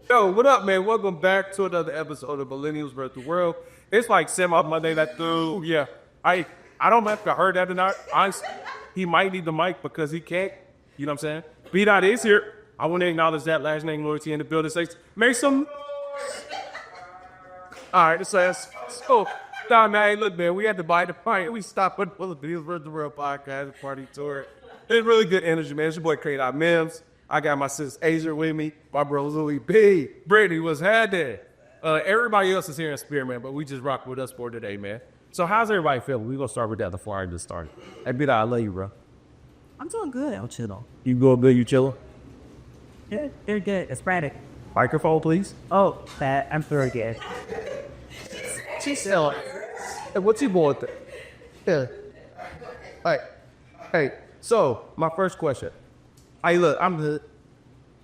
Yo, what up, man? Welcome back to another episode of Millennials versus the World. It's like semi Monday that through. Yeah, I don't know if I heard that or not. He might need the mic because he can't. You know what I'm saying? B Dot is here. I want to acknowledge that last name loyalty in the building. Say, make some. All right, so nah, man. Hey, look, man, we had to buy the fight. We stopped at Millennials versus the World podcast party tour. It's really good energy, man. It's your boy Crate Out Mims. I got my sis Asia with me, my bro Louis B. Brittany was had there. Everybody else is here in spirit, man, but we just rock with us for today, man. So how's everybody feeling? We're going to start with that before I just start. Hey, B, I love you, bro. I'm doing good. I'm chilling. You going good? You chilling? Yeah, they're good. It's Friday. Microphone, please. Oh, Pat, I'm through again. She's still. Hey, what's you going with? Yeah. All right. Hey, so my first question. Hey, look,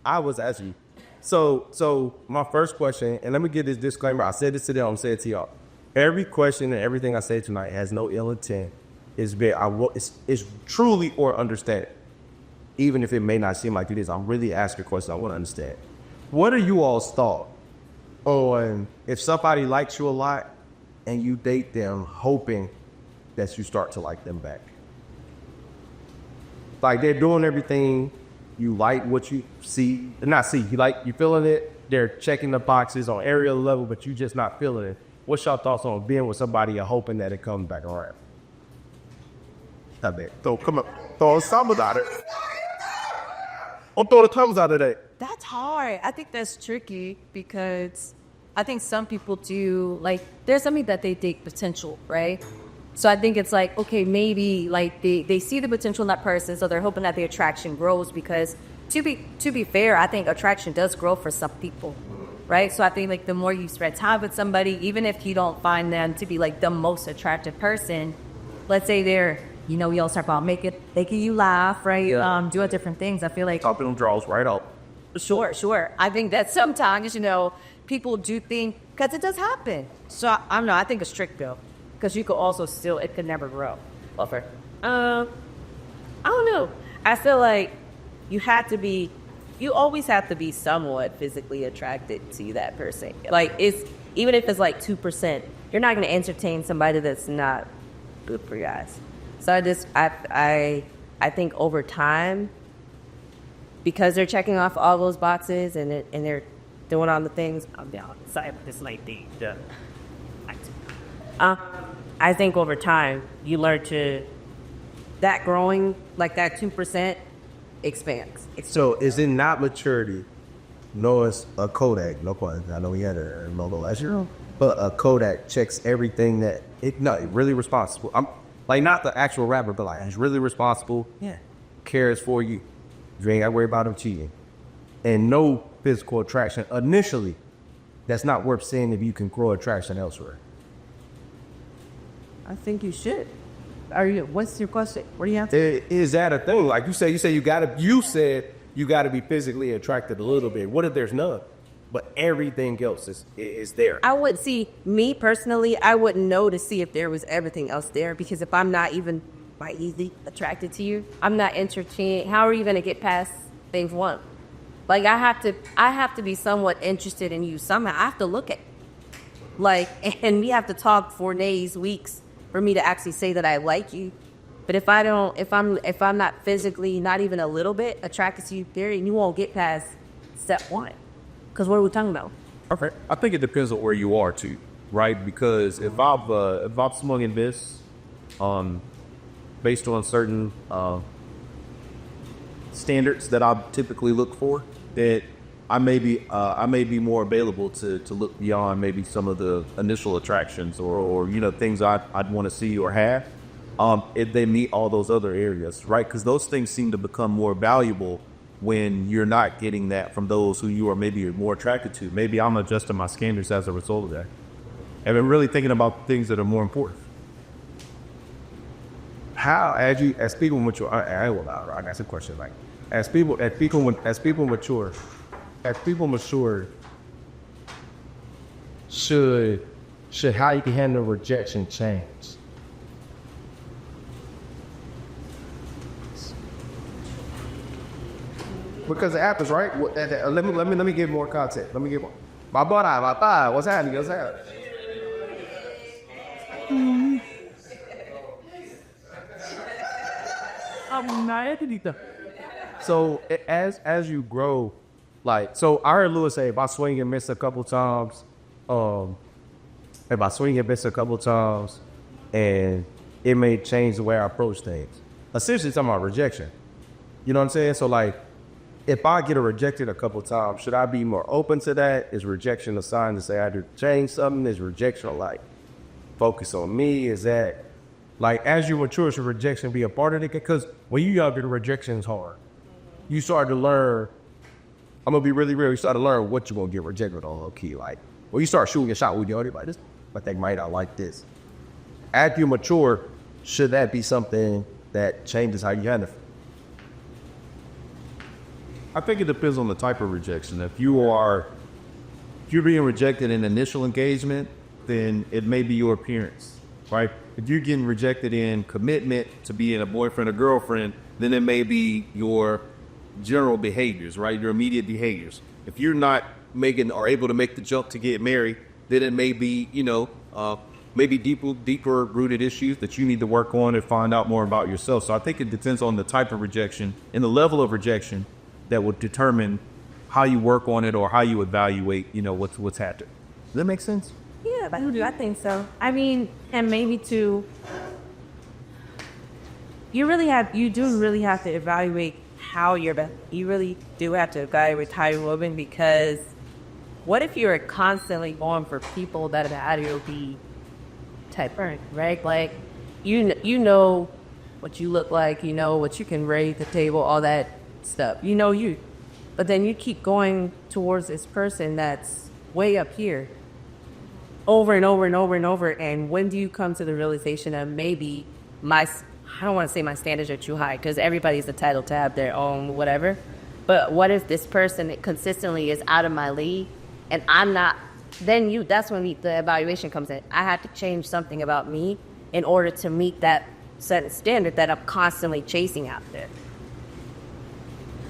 I was asking you. So my first question, and let me get this disclaimer. I said this to them. I'm saying it to y'all. Every question and everything I say tonight has no ill intent. It's truly or understand. Even if it may not seem like it is, I'm really asking a question. I want to understand. What are you all's thought on if somebody likes you a lot and you date them hoping that you start to like them back? Like they're doing everything. You like what you see, you feeling it. They're checking the boxes on every other level, but you just not feeling it. What's your thoughts on being with somebody and hoping that it comes back around? I bet. Throw some out of it. I'm throwing the thumbs out of that. That's hard. I think that's tricky because I think some people do, like, there's something that they think potential, right? So I think it's like, okay, maybe like they see the potential in that person, so they're hoping that the attraction grows because to be fair, I think attraction does grow for some people, right? So I think like the more you spend time with somebody, even if you don't find them to be like the most attractive person, let's say they're, we all talk about making you laugh, right? Yeah. Doing different things. I feel like Topping them draws right up. Sure. I think that sometimes, people do think, because it does happen. So I don't know, I think it's trick though. Because you could also it could never grow. Buffer. I don't know. I feel like you always have to be somewhat physically attracted to that person. Like even if it's like 2%, you're not going to entertain somebody that's not good for you guys. So I think over time, because they're checking off all those boxes and they're doing all the things. I'm down. Sorry, this like the. I think over time you learn that growing, like that 2% expands. So is it not maturity? No, it's a Kodak. No question. I know we had a logo last year, but a Kodak checks everything really responsible. I'm like not the actual rapper, but like it's really responsible. Yeah, cares for you. You ain't got to worry about him cheating, and no physical attraction initially. That's not worth saying if you can grow attraction elsewhere. I think you should. What's your question? What do you have to? Is that a thing? Like you said you said you gotta be physically attracted a little bit. What if there's none? But everything else is there. I would see, me personally, I wouldn't know to see if there was everything else there, because if I'm not even easily attracted to you, I'm not entertained. How are you going to get past phase one? Like I have to be somewhat interested in you somehow. I have to look at and we have to talk for days, weeks for me to actually say that I like you. But if I'm not physically, not even a little bit attracted to you, period, you won't get past step one. Because what are we talking about? Okay, I think it depends on where you are too, right? Because if I'm swung in this, based on certain standards that I typically look for, that I may be more available to look beyond maybe some of the initial attractions or things I'd want to see or have. If they meet all those other areas, right? Because those things seem to become more valuable when you're not getting that from those who you are maybe more attracted to. Maybe I'm adjusting my standards as a result of that. I've been really thinking about things that are more important. How, as people mature, I got some question. Like, as people mature, should how you can handle rejection change? Because it happens, right? Let me give more content. Let me give more. My thigh. What's happening? What's happening? So as you grow, like, so I heard Lewis say, if I swing and miss a couple times, and it may change the way I approach things. Essentially, talking about rejection. You know what I'm saying? So like, if I get rejected a couple times, should I be more open to that? Is rejection a sign to say I had to change something? Is rejection like focus on me? Is that like, as you mature, should rejection be a part of it? Because when you're younger, the rejection is hard. You start to learn, I'm gonna be really real, you start to learn what you're gonna get rejected on, low key. Like, when you start shooting a shot with the audience, like this, but they might not like this. As you mature, should that be something that changes how you handle it? I think it depends on the type of rejection. If you're being rejected in initial engagement, then it may be your appearance, right? If you're getting rejected in commitment to being a boyfriend or girlfriend, then it may be your general behaviors, right? Your immediate behaviors. If you're not making or able to make the jump to get married, then it may be, maybe deeper rooted issues that you need to work on and find out more about yourself. So I think it depends on the type of rejection and the level of rejection that will determine how you work on it or how you evaluate, what's happened. Does that make sense? Yeah, I think so. I mean, and maybe too, you do really have to evaluate how you really do have to evaluate how you're moving, because what if you're constantly going for people that are out of your B type, right? Like, you know what you look like, you know what you can raise the table, all that stuff. But then you keep going towards this person that's way up here over and over and over and over. And when do you come to the realization that maybe I don't want to say my standards are too high, because everybody's entitled to have their own whatever. But what if this person consistently is out of my league and I'm not? Then that's when the evaluation comes in. I had to change something about me in order to meet that certain standard that I'm constantly chasing out there.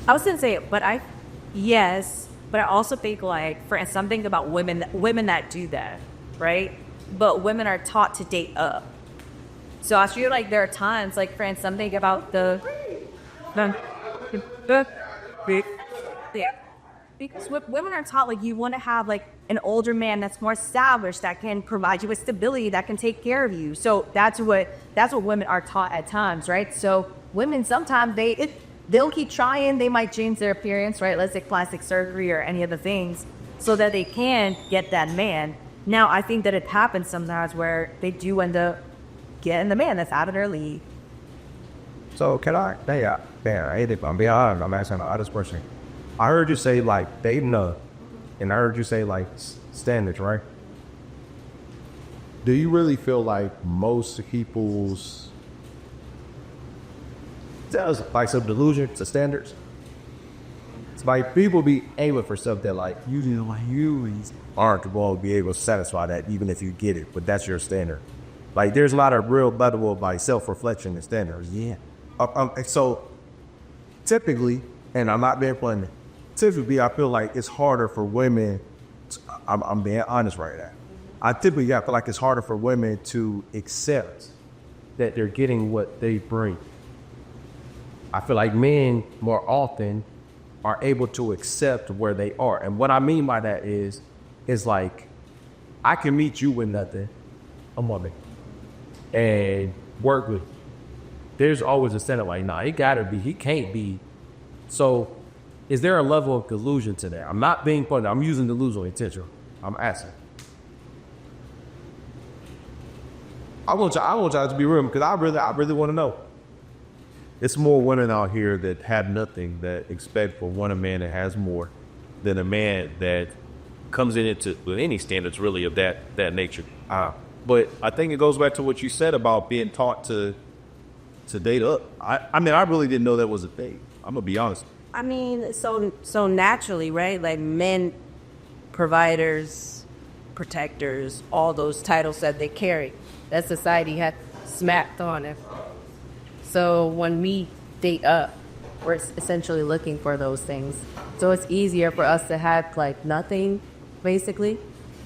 I was gonna say, yes, but I also think, like, for instance, something about women that do that, right? But women are taught to date up. So I feel like there are times, like, for instance, something about because women are taught, like, you want to have, like, an older man that's more established, that can provide you with stability, that can take care of you. So that's what women are taught at times, right? So women sometimes they'll keep trying. They might change their appearance, right? Let's say plastic surgery or any other things, so that they can get that man. Now, I think that it happens sometimes where they do end up getting the man that's out of their league. So can I? I'm asking the honest question. I heard you say like dating up, and I heard you say like standards, right? Do you really feel like most people's like some delusion to standards? It's like people be aiming for stuff that like you aren't going to be able to satisfy that, even if you get it, but that's your standard. Like, there's a lot of real level of like self-reflection and standards. Yeah. So typically, and I'm not being funny, typically I feel like it's harder for women. I'm being honest right now. I feel like it's harder for women to accept that they're getting what they bring. I feel like men more often are able to accept where they are. And what I mean by that is like, I can meet you with nothing, a woman, and work with you. There's always a standard like, nah, he can't be. So is there a level of delusion to that? I'm not being funny. I'm using delusional intention. I'm asking. I want y'all to be real, because I really want to know. It's more women out here that have nothing that expect for one a man that has more than a man that comes in into with any standards really of that nature. But I think it goes back to what you said about being taught to date up. I mean, I really didn't know that was a thing. I'm gonna be honest. I mean, so naturally, right? Like, men, providers, protectors, all those titles that they carry, that society had smacked on it. So when we date up, we're essentially looking for those things. So it's easier for us to have like nothing, basically,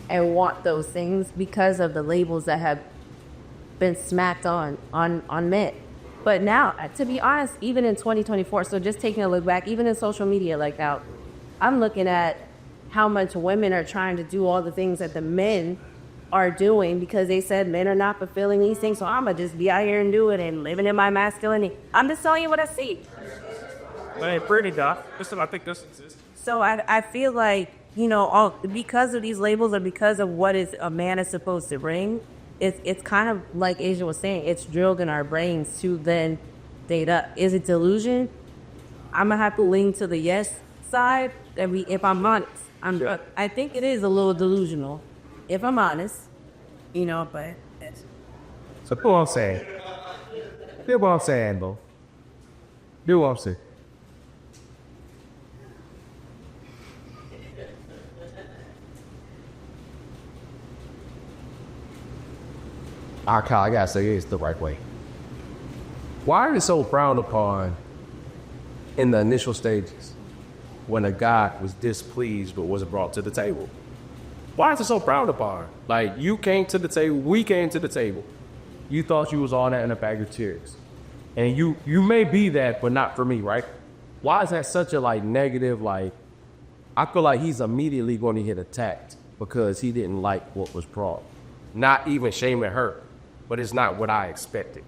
and want those things because of the labels that have been smacked on men. But now, to be honest, even in 2024, so just taking a look back, even in social media, like now, I'm looking at how much women are trying to do all the things that the men are doing because they said men are not fulfilling these things. So I'm going to just be out here and do it and living in my masculinity. I'm just telling you what I see. But ain't pretty, Doc. Listen, I think this exists. So I feel like, you know, all because of these labels or because of what is a man is supposed to bring, it's kind of like Asia was saying, it's drilled in our brains to then date up. Is it delusion? I'm going to have to lean to the yes side. If I'm honest, I think it is a little delusional, if I'm honest, you know, but. So do what I'm saying. Do what I'm saying, bro. Do what I'm saying. I gotta say it's the right way. Why is it so frowned upon in the initial stages when a guy was displeased but wasn't brought to the table? Why is it so frowned upon? Like, you came to the table, we came to the table. You thought you was all that in a bag of cherries. And you may be that, but not for me, right? Why is that such a, like, negative, like, I feel like he's immediately going to get attacked because he didn't like what was brought. Not even shaming her, but it's not what I expected.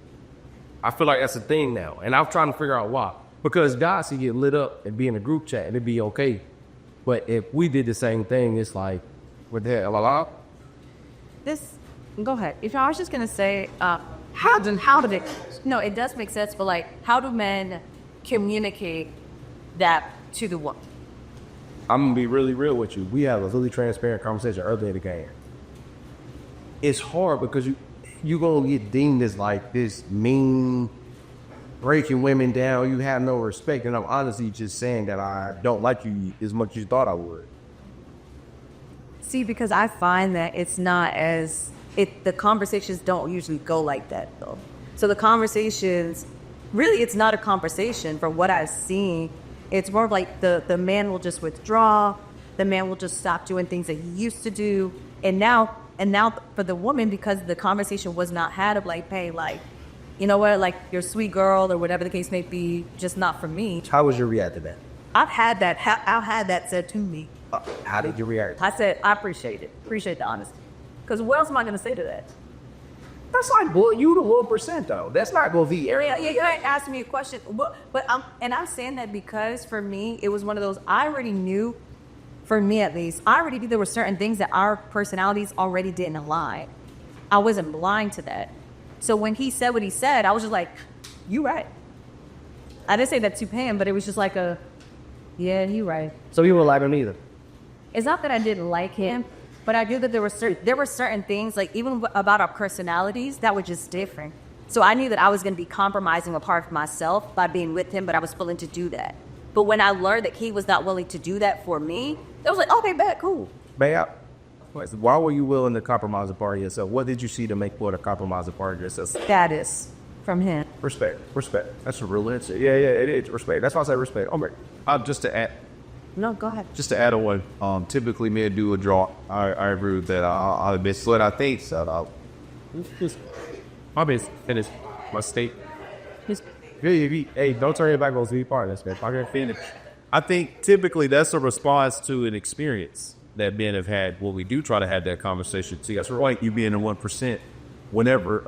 I feel like that's a thing now, and I'm trying to figure out why. Because guys can get lit up and be in a group chat and it'd be okay. But if we did the same thing, it's like, what the hell? Go ahead. If I was just gonna say, how did it? No, it does make sense. But like, how do men communicate that to the woman? I'm gonna be really real with you. We have a really transparent conversation earlier in the game. It's hard because you gonna get deemed as like this mean, breaking women down. You have no respect, and I'm honestly just saying that I don't like you as much as you thought I would. See, because I find that it's not the conversations don't usually go like that though. So the conversations, really, it's not a conversation from what I've seen. It's more of like the man will just withdraw. The man will just stop doing things that he used to do. And now for the woman, because the conversation was not had of like, hey, like, you know what, like you're a sweet girl or whatever the case may be, just not for me. How was your reaction to that? I've had that said to me. How did you react? I said, I appreciate it. Appreciate the honesty. Because what else am I going to say to that? That's like, well, you the 1% though. That's not gonna be. Yeah, you ain't asking me a question. But I'm saying that because for me, it was one of those, I already knew, for me at least, I already knew there were certain things that our personalities already didn't align. I wasn't blind to that. So when he said what he said, I was just like, you right. I didn't say that to him, but it was just like yeah, you right. So you were like him either? It's not that I didn't like him, but I knew that there were certain things, like even about our personalities, that were just different. So I knew that I was going to be compromising a part of myself by being with him, but I was willing to do that. But when I learned that he was not willing to do that for me, it was like, okay, bet, cool. Babe, why were you willing to compromise a part of yourself? What did you see to make for to compromise a part of yourself? Status from him. Respect. That's a real answer. Yeah, it is respect. That's why I say respect. Just to add. No, go ahead. Just to add on, typically men do a draw. I agree with that. I'll admit what I think. So My best finish my state. Hey, don't turn your back on Z part. That's good. I can finish. I think typically that's a response to an experience that men have had when we do try to have that conversation. See, that's right. You being in 1%, whenever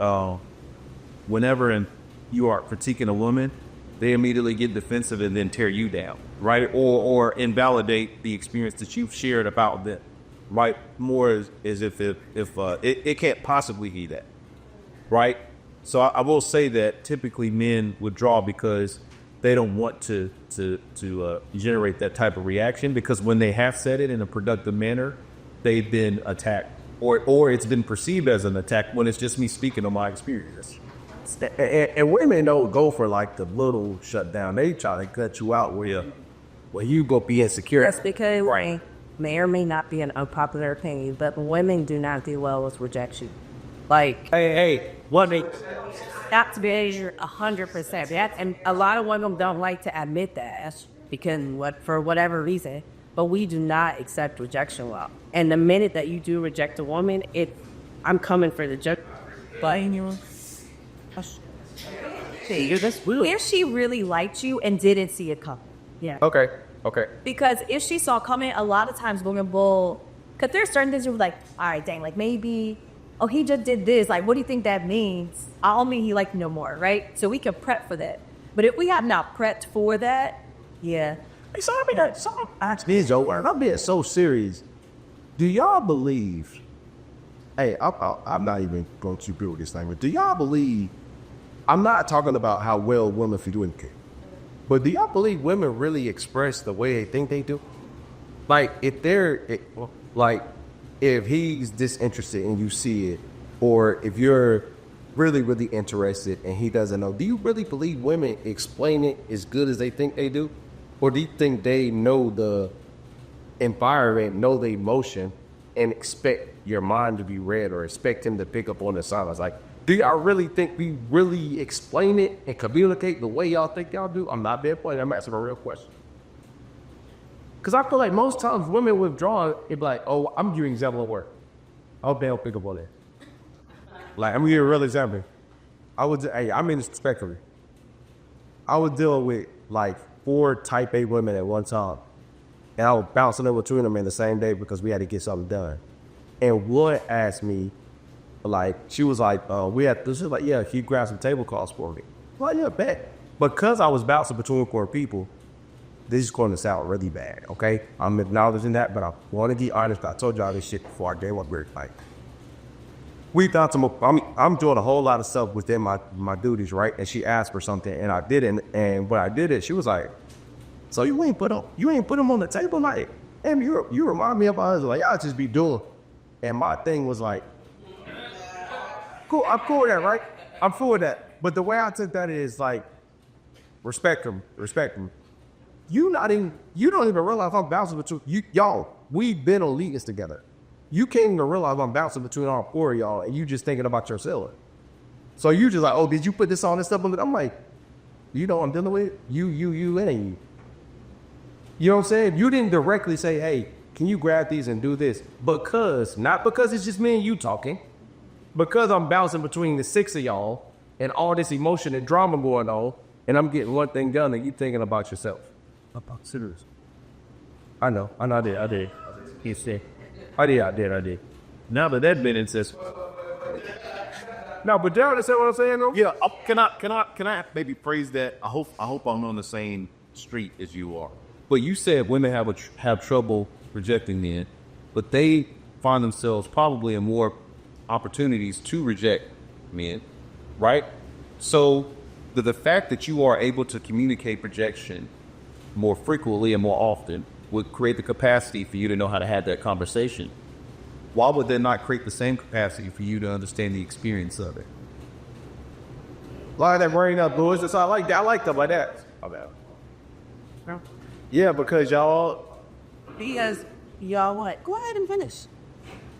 and you are critiquing a woman, they immediately get defensive and then tear you down, right? Or invalidate the experience that you've shared about them, right? More as if it can't possibly be that, right? So I will say that typically men withdraw because they don't want to generate that type of reaction, because when they have said it in a productive manner, they've been attacked, or it's been perceived as an attack when it's just me speaking on my experience. And women don't go for like the little shutdown. They try to cut you out where you go be insecure. That's because may or may not be an unpopular opinion, but women do not do well with rejection. Like, Hey, what they? that's behavior 100%. And a lot of women don't like to admit that because for whatever reason. But we do not accept rejection well. And the minute that you do reject a woman, I'm coming for the joke. If she really liked you and didn't see it coming. Yeah. Okay. Because if she saw coming, a lot of times women will, because there's certain things you're like, all right, dang, like maybe, oh, he just did this. Like, what do you think that means? I don't mean he liked me no more, right? So we can prep for that. But if we have not prepped for that, yeah. Hey, so ask me, Joe, I'm being so serious. Do y'all believe? Hey, I'm not even going to build this thing, but do y'all believe? I'm not talking about how well women communicate, but do y'all believe women really express the way they think they do? Like, if he's disinterested and you see it, or if you're really, really interested and he doesn't know, do you really believe women explain it as good as they think they do? Or do you think they know the environment, know the emotion, and expect your mind to be read or expect him to pick up on the signs? Like, do y'all really think we really explain it and communicate the way y'all think y'all do? I'm not being funny. I'm asking a real question. Because I feel like most times women withdraw, it be like, oh, I'm giving you an example of work. I hope they don't pick up on that. Like, I'm gonna give you a real example. I mean this respectfully. I was dealing with like 4 type A women at one time. And I was bouncing in between them in the same day because we had to get something done. And one asked me, like, she was like, she was like, yeah, can you grab some tablecloths for me? Well, yeah, bet. Because I was bouncing between 4 people, this is going to sound really bad, okay? I'm acknowledging that, but I want to be honest. I told y'all this shit before I gave up work. Like, we found I'm doing a whole lot of stuff within my duties, right? And she asked for something, and I did it. And when I did it, she was like, so you ain't put them on the table? Like, damn, you remind me of my husband. Like, y'all just be doing. And my thing was like, cool, I'm cool with that, right? I'm cool with that. But the way I took that is like, respect him. You don't even realize I'm bouncing between y'all. We've been on leagues together. You can't even realize I'm bouncing between all 4 of y'all, and you just thinking about yourself. So you just like, oh, did you put this on and stuff? I'm like, you know what I'm dealing with? You, it ain't you. You know what I'm saying? You didn't directly say, hey, can you grab these and do this? Not because it's just me and you talking, because I'm bouncing between the 6 of y'all and all this emotion and drama going on, and I'm getting one thing done and you thinking about yourself. About serious. I know, I did. You see. I did. Now that been says. No, but Darren, is that what I'm saying though? Yeah, can I maybe phrase that? I hope I'm on the same street as you are. But you said women have trouble rejecting men, but they find themselves probably in more opportunities to reject men, right? So the fact that you are able to communicate rejection more frequently and more often would create the capacity for you to know how to have that conversation. Why would that not create the same capacity for you to understand the experience of it? Line that brain up, boys. I like that. I like them like that. No. Yeah, because y'all. Because y'all what? Go ahead and finish.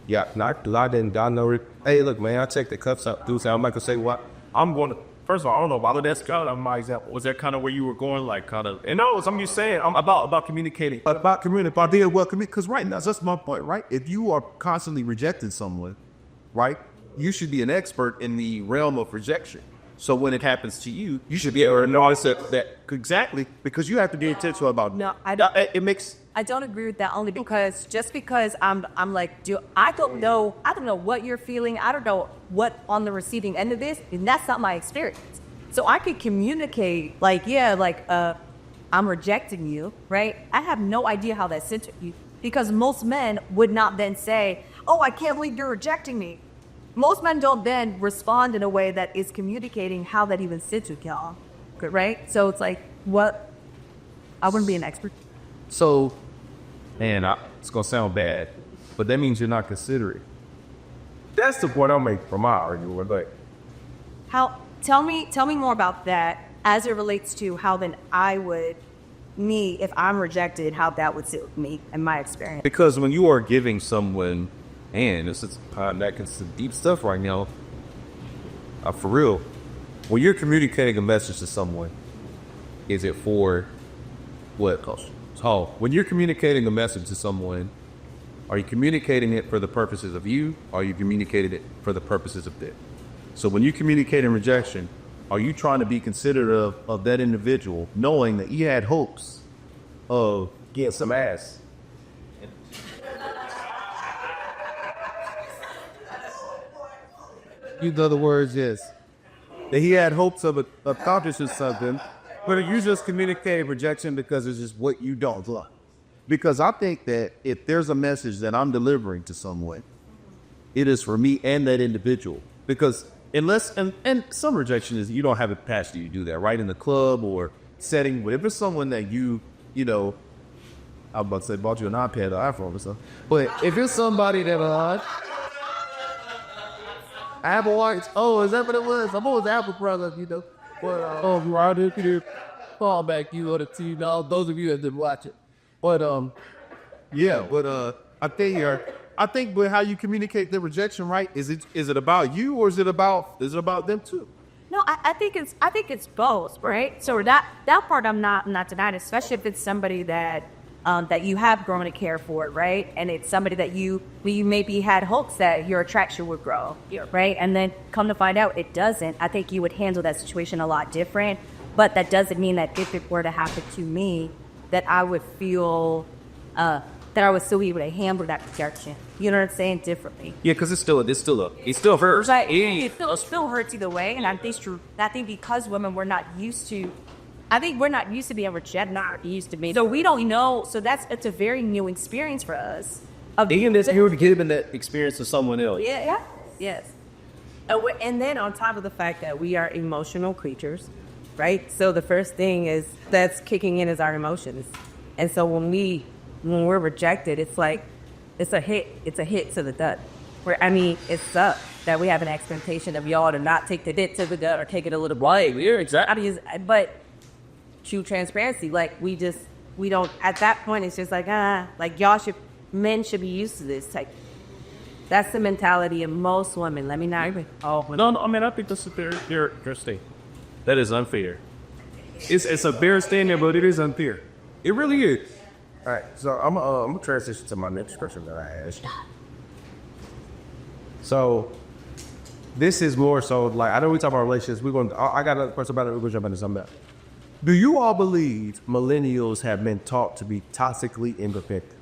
Yeah, I didn't. I know. Hey, look, man. I checked the cups out. Dude, I'm not gonna say what. I'm going to. First of all, I don't know whether that's kind of my example. Was that kind of where you were going, like kind of? And no, I'm just saying, I'm about communicating. About communicating. Because right now, that's my point, right? If you are constantly rejecting someone, right, you should be an expert in the realm of rejection. So when it happens to you, you should be able to notice that exactly, because you have to be intentional about it. No, I don't. It makes. I don't agree with that only because just because I'm like, I don't know what you're feeling. I don't know what on the receiving end of this, and that's not my experience. So I could communicate I'm rejecting you, right? I have no idea how that sits with you because most men would not then say, oh, I can't believe you're rejecting me. Most men don't then respond in a way that is communicating how that even sits with y'all, right? So it's like, what? I wouldn't be an expert. So, and it's going to sound bad, but that means you're not considerate. That's the point I'm making from my argument. Like, How? Tell me more about that as it relates to how then if I'm rejected, how that would sit with me and my experience. Because when you are giving someone, and this is that some deep stuff right now, For real, when you're communicating a message to someone, is it for what? So when you're communicating a message to someone, are you communicating it for the purposes of you, or are you communicating it for the purposes of them? So when you communicate in rejection, are you trying to be considerate of that individual, knowing that he had hopes of getting some ass? In other words, yes, that he had hopes of accomplishing something, but you just communicate rejection because it's just what you don't love. Because I think that if there's a message that I'm delivering to someone, it is for me and that individual. Because unless, and some rejection is you don't have a capacity to do that, right? In the club or setting, but if it's someone that you know, I was about to say bought you an iPad or iPhone or something, but if it's somebody that, Apple Watch, oh, is that what it was? I'm always Apple product, you know. But, right here, fall back, you know, to see those of you that didn't watch it. But, yeah, but, I think with how you communicate the rejection, right? Is it about you or is it about them too? No, I think it's both, right? So that part I'm not denying, especially if it's somebody that you have grown to care for, right? And it's somebody that you maybe had hopes that your attraction would grow, right? And then come to find out it doesn't. I think you would handle that situation a lot different. But that doesn't mean that if it were to happen to me, that I would feel that I would still be able to handle that rejection. You know what I'm saying? Differently. Yeah, because it still hurts. Right. It still hurts either way. And I think because women we're not used to being rejected, not used to be. So we don't know. So it's a very new experience for us. Even this, you were giving that experience to someone else. Yeah. Yes. And then on top of the fact that we are emotional creatures, right? So the first thing that's kicking in is our emotions. And so when we're rejected, it's like, it's a hit to the gut. It sucks that we have an expectation of y'all to not take the hit to the gut or take it a little bit. Right, yeah, exactly. But true transparency, like we don't, at that point, it's just like men should be used to this type. That's the mentality of most women. Let me not even. No, I think that's a fair statement. That is unfair. It's a fair statement, but it is unfair. It really is. All right, so I'm gonna transition to my next question that I asked. So, this is more so like I know we talk about relationships. I got another question about it. We're gonna jump into something else. Do you all believe millennials have been taught to be toxically independent?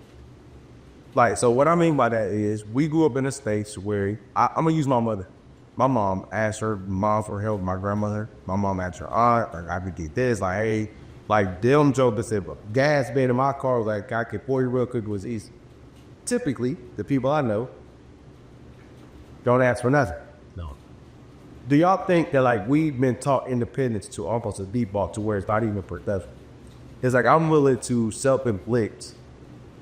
Like, so what I mean by that is we grew up in a state where I'm gonna use my mother. My mom asked her mom for help. My grandmother. My mom asked her aunt. Like, I could get this. Like, hey. Like, them jokes that said, gas being in my car was like, I could pour you real quick, it was easy. Typically, the people I know don't ask for nothing. No. Do y'all think that, like, we've been taught independence to almost a default to where it's not even productive? It's like, I'm willing to self-inflict.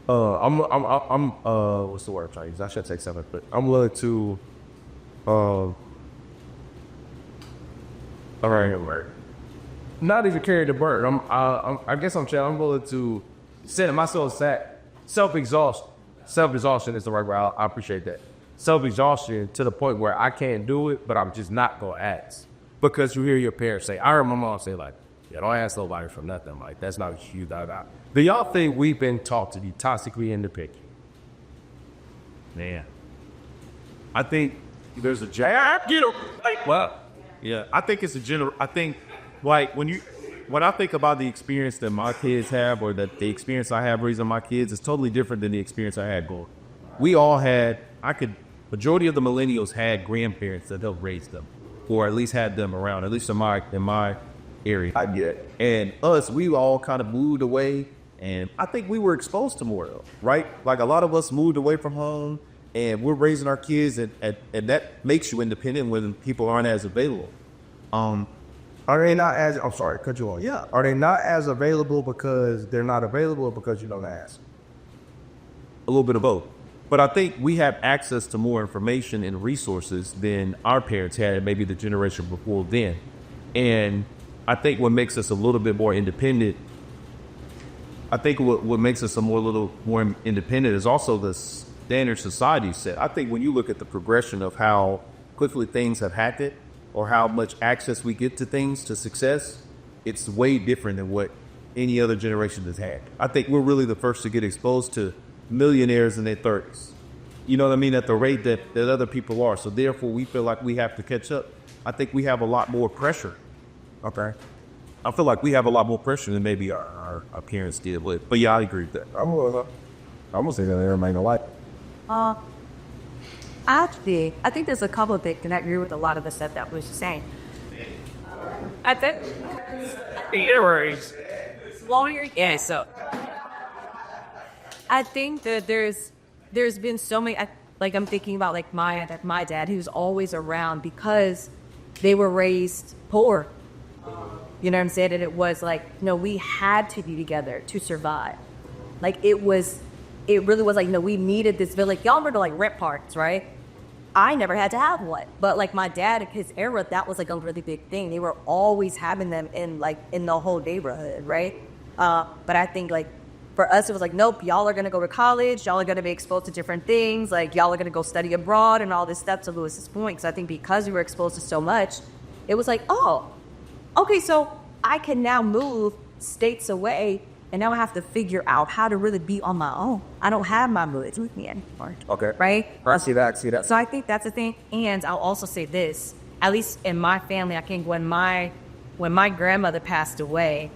What's the word I'm trying to use? I should take self-inflict. I'm willing to, all right, not even carry the burden. I guess I'm willing to set myself self-exhaustion. Self-exhaustion is the right word. I appreciate that. Self-exhaustion to the point where I can't do it, but I'm just not gonna ask because you hear your parents say. I heard my mom say like, "Yeah, don't ask nobody for nothing. Like that's not you." Do y'all think we've been taught to be toxically independent? Man, I think there's a I think it's a general. I think. Like when I think about the experience that my kids have or that the experience I have raising my kids is totally different than the experience I had growing. We all had, majority of the millennials had grandparents that helped raise them or at least had them around, at least in my area. I get it. And us, we all kind of moved away and I think we were exposed to more, right? Like a lot of us moved away from home and we're raising our kids and that makes you independent when people aren't as available. Are they not as, I'm sorry, cut you off. Yeah. Are they not as available because they're not available or because you don't ask? A little bit of both. But I think we have access to more information and resources than our parents had, maybe the generation before then. And I think what makes us a little bit more independent, what makes us a little more independent is also the standard society set. I think when you look at the progression of how quickly things have happened, or how much access we get to things, to success, it's way different than what any other generation has had. I think we're really the first to get exposed to millionaires in their 30s. You know what I mean? At the rate that other people are. So therefore, we feel like we have to catch up. I think we have a lot more pressure. Okay. I feel like we have a lot more pressure than maybe our parents did with. But yeah, I agree with that. I'm gonna say that everybody gonna like. Actually, I think there's a couple of things, and I agree with a lot of the stuff that was saying. I think. Yeah, so I think that there's been so many. Like I'm thinking about like my dad, who's always around because they were raised poor. You know what I'm saying? And it was like, no, we had to be together to survive. Like it really was like, no, we needed this village. Y'all remember like rent parks, right? I never had to have one, but like my dad, his era, that was like a really big thing. They were always having them in the whole neighborhood, right? But I think like for us, it was like, nope, y'all are gonna go to college, y'all are gonna be exposed to different things, like y'all are gonna go study abroad and all this stuff. To Lewis's point, because I think because we were exposed to so much, it was like, oh, okay, so I can now move states away. And now I have to figure out how to really be on my own. I don't have my moods with me anymore. Okay. Right? I see that. So I think that's the thing. And I'll also say this, at least in my family, I think when my grandmother passed away,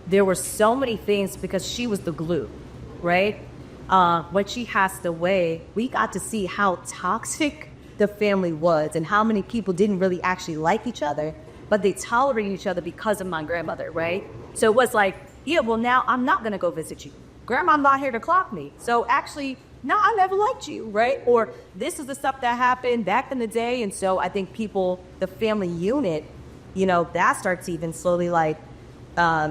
there were so many things because she was the glue, right? When she passed away, we got to see how toxic the family was and how many people didn't really actually like each other, but they tolerated each other because of my grandmother, right? So it was like, yeah, well, now I'm not going to go visit you. Grandma's not here to clock me. So actually, no, I never liked you, right? Or this is the stuff that happened back in the day. And so I think people, the family unit, you know, that starts to even slowly like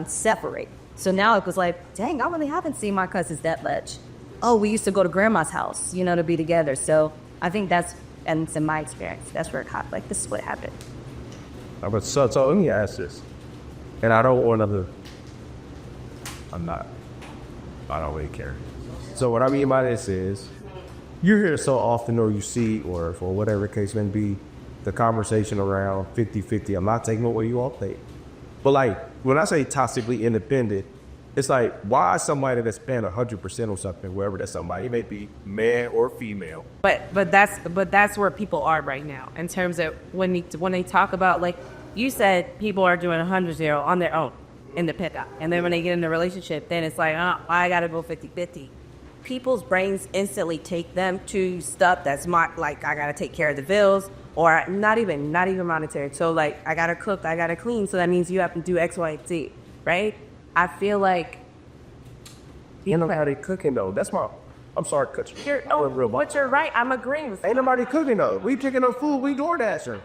separate. So now it was like, dang, I really haven't seen my cousins that much. Oh, we used to go to grandma's house, you know, to be together. So I think and it's in my experience, that's where it happened. Like, this is what happened. So let me ask this. And I don't want to... I don't really care. So what I mean by this is, you hear so often, or you see, or for whatever case may be, the conversation around 50-50. I'm not taking away you all think. But like, when I say toxically independent, it's like, why somebody that's paying 100% on something, wherever that somebody, it may be man or female. But that's where people are right now in terms of when they talk about, like you said, people are doing 100-0 on their own. Independent. And then when they get in a relationship, then it's like, oh, I gotta go 50-50. People's brains instantly take them to stuff that's like, I gotta take care of the bills, or not even monetary. So like, I gotta cook, I gotta clean, so that means you have to do X, Y, and Z, right? I feel like You know how they cooking though. That's my... I'm sorry to cut you. but you're right, I'm agreeing with you. Ain't nobody cooking though. We picking up food, we door dashing.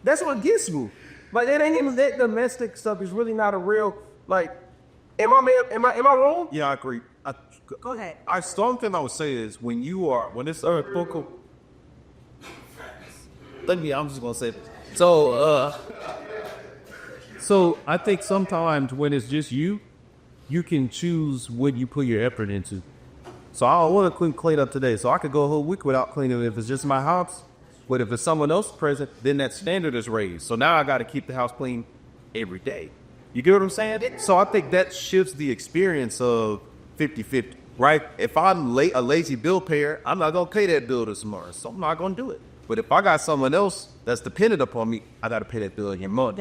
That's what gets me. But it ain't even that domestic stuff is really not a real... Like, am I wrong? Yeah, I agree. Go ahead. Something I would say is when it's focal. I'm just gonna say. So I think sometimes when it's just you can choose what you put your effort into. So I don't want to clean up today, so I could go a whole week without cleaning if it's just my house. But if it's someone else present, then that standard is raised. So now I got to keep the house clean every day. You get what I'm saying? So I think that shifts the experience of 50-50, right? If I'm a lazy bill payer, I'm not going to pay that bill this month, so I'm not going to do it. But if I got someone else that's dependent upon me, I got to pay that bill every month.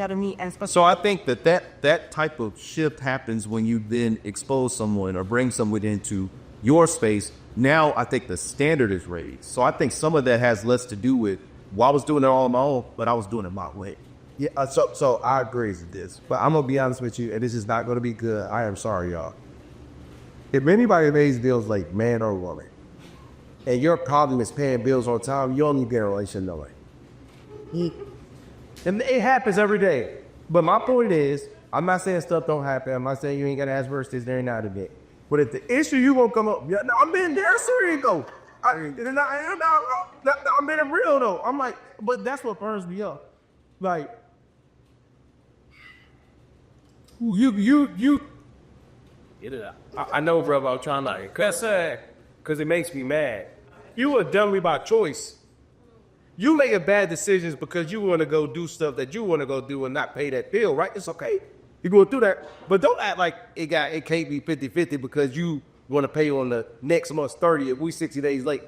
So I think that type of shift happens when you then expose someone or bring someone into your space. Now I think the standard is raised. So I think some of that has less to do with, well, I was doing it all on my own, but I was doing it my way. Yeah, so I agree with this, but I'm gonna be honest with you, and this is not gonna be good. I am sorry, y'all. If anybody pays bills like man or woman, and your problem is paying bills on time, you don't need to be in a relationship no way. And it happens every day. But my point is, I'm not saying stuff don't happen. I'm not saying you ain't gotta ask versus this, there ain't out of it. But if the issue you won't come up, yeah, no, I'm being there, so you go. I'm being real though. I'm like, but that's what burns me up. Like, you. I know, bro. I'm trying not to cuss, cause it makes me mad. You were done me by choice. You making bad decisions because you want to go do stuff that you want to go do and not pay that bill, right? It's okay. You go through that. But don't act like it can't be 50-50 because you want to pay on the next month's 30th. We 60 days late.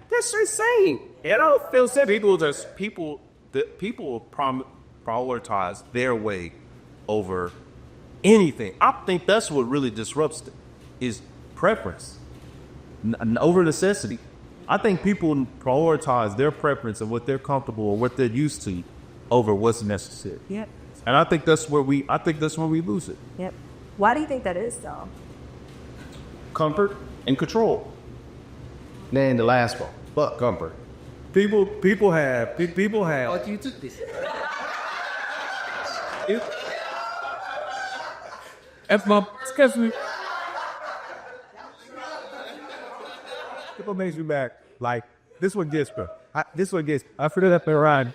That's insane. You know, Phil said People prioritize their way over anything. I think that's what really disrupts it, is preference over necessity. I think people prioritize their preference and what they're comfortable or what they're used to over what's necessary. Yep. And I think that's where we lose it. Yep. Why do you think that is, though? Comfort and control. then the last one. Fuck comfort. People have. Oh, you took this. Excuse me. People makes me mad. Like this one gets me. I feel that around.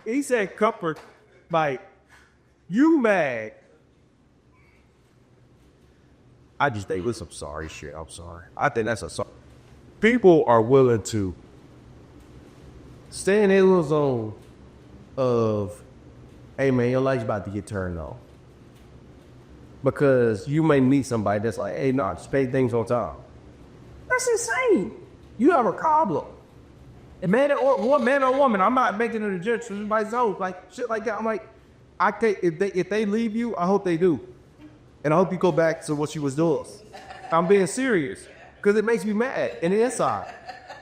He said comfort. Like you mad. I just think with some sorry shit. I'm sorry. I think that's a sorry. People are willing to stay in their little zone of, hey man, your life's about to get turned on. Because you may meet somebody that's like, hey, no, just pay things on time. That's insane. You have a problem. Man or woman, I'm not making it a judge for anybody's own. Like shit like that. I'm like, I can't, if they leave you, I hope they do. And I hope you go back to what you was doing. I'm being serious. Because it makes me mad in the inside.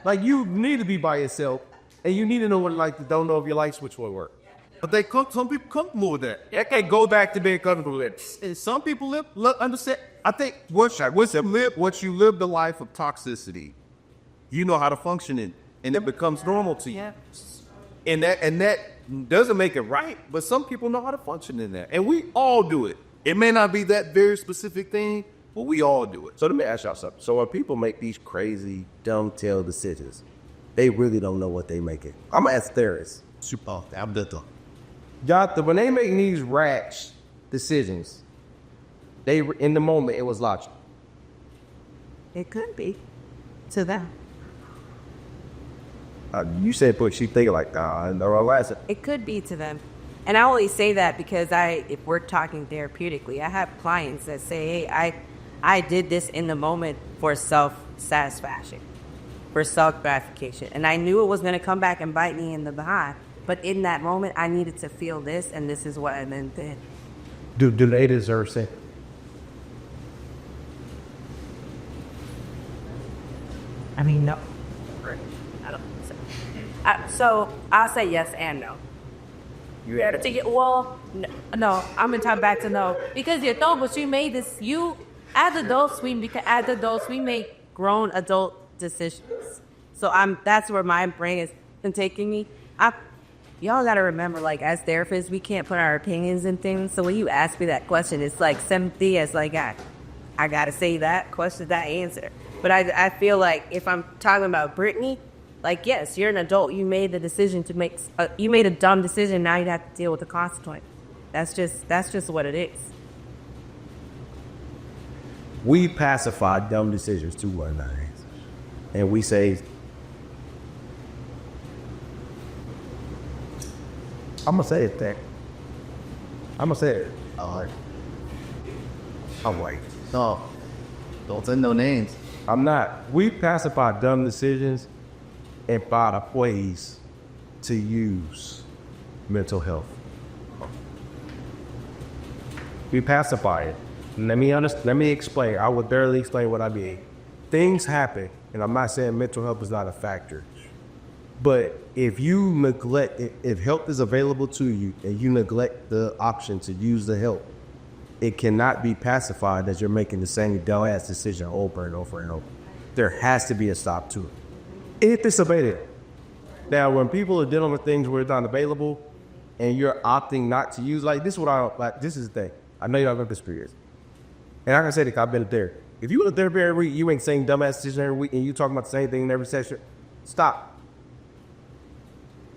Like you need to be by yourself. And you need to know what like to don't know if your life switch will work. But some people comfortable with that. I can't go back to being comfortable with it. And some people understand. I think once you live the life of toxicity, you know how to function in, and it becomes normal to you. Yeah. And that doesn't make it right, but some people know how to function in that, and we all do it. It may not be that very specific thing, but we all do it. So let me ask y'all something. So when people make these crazy, dumb tail decisions, they really don't know what they making. I'm gonna ask therapists. Super. I'm done. When they make these rash decisions, they in the moment it was logical. It could be to them. You said, but she thinking like, nah, no, I said. It could be to them. And I only say that because if we're talking therapeutically, I have clients that say, hey, I did this in the moment for self-satisfaction, for self-gratification. And I knew it was going to come back and bite me in the behind. But in that moment, I needed to feel this, and this is what I then did. Do they deserve sin? I mean, no. I don't think so. So I'll say yes and no. You had it. Well, no, I'm gonna talk back to no because but you made this. You as adults, we make grown adult decisions. So that's where my brain is been taking me. Y'all gotta remember, like as therapists, we can't put our opinions in things. So when you ask me that question, it's like sympathy as like I gotta say that question, that answer. But I feel like if I'm talking about Brittany, like yes, you're an adult. You made the decision to make. You made a dumb decision. Now you have to deal with the consequence. That's just what it is. We pacify dumb decisions to one another, and we say, I'm gonna say it there. I'm gonna say it. All right. I'm like, No. Don't say no names. I'm not. We pacify dumb decisions and find a ways to use mental health. We pacify it. Let me explain. I would barely explain what I mean. Things happen, and I'm not saying mental health is not a factor. But if you neglect, if help is available to you and you neglect the option to use the help, it cannot be pacified as you're making the same dumbass decision over and over and over. There has to be a stop to it. If it's available. Now, when people are dealing with things where it's not available and you're opting not to use, like this is what I don't like. This is the thing. I know y'all got this experience. And I can say that I've been there. If you go to therapy every week, you ain't saying dumbass decision every week and you talking about the same thing in every session, stop.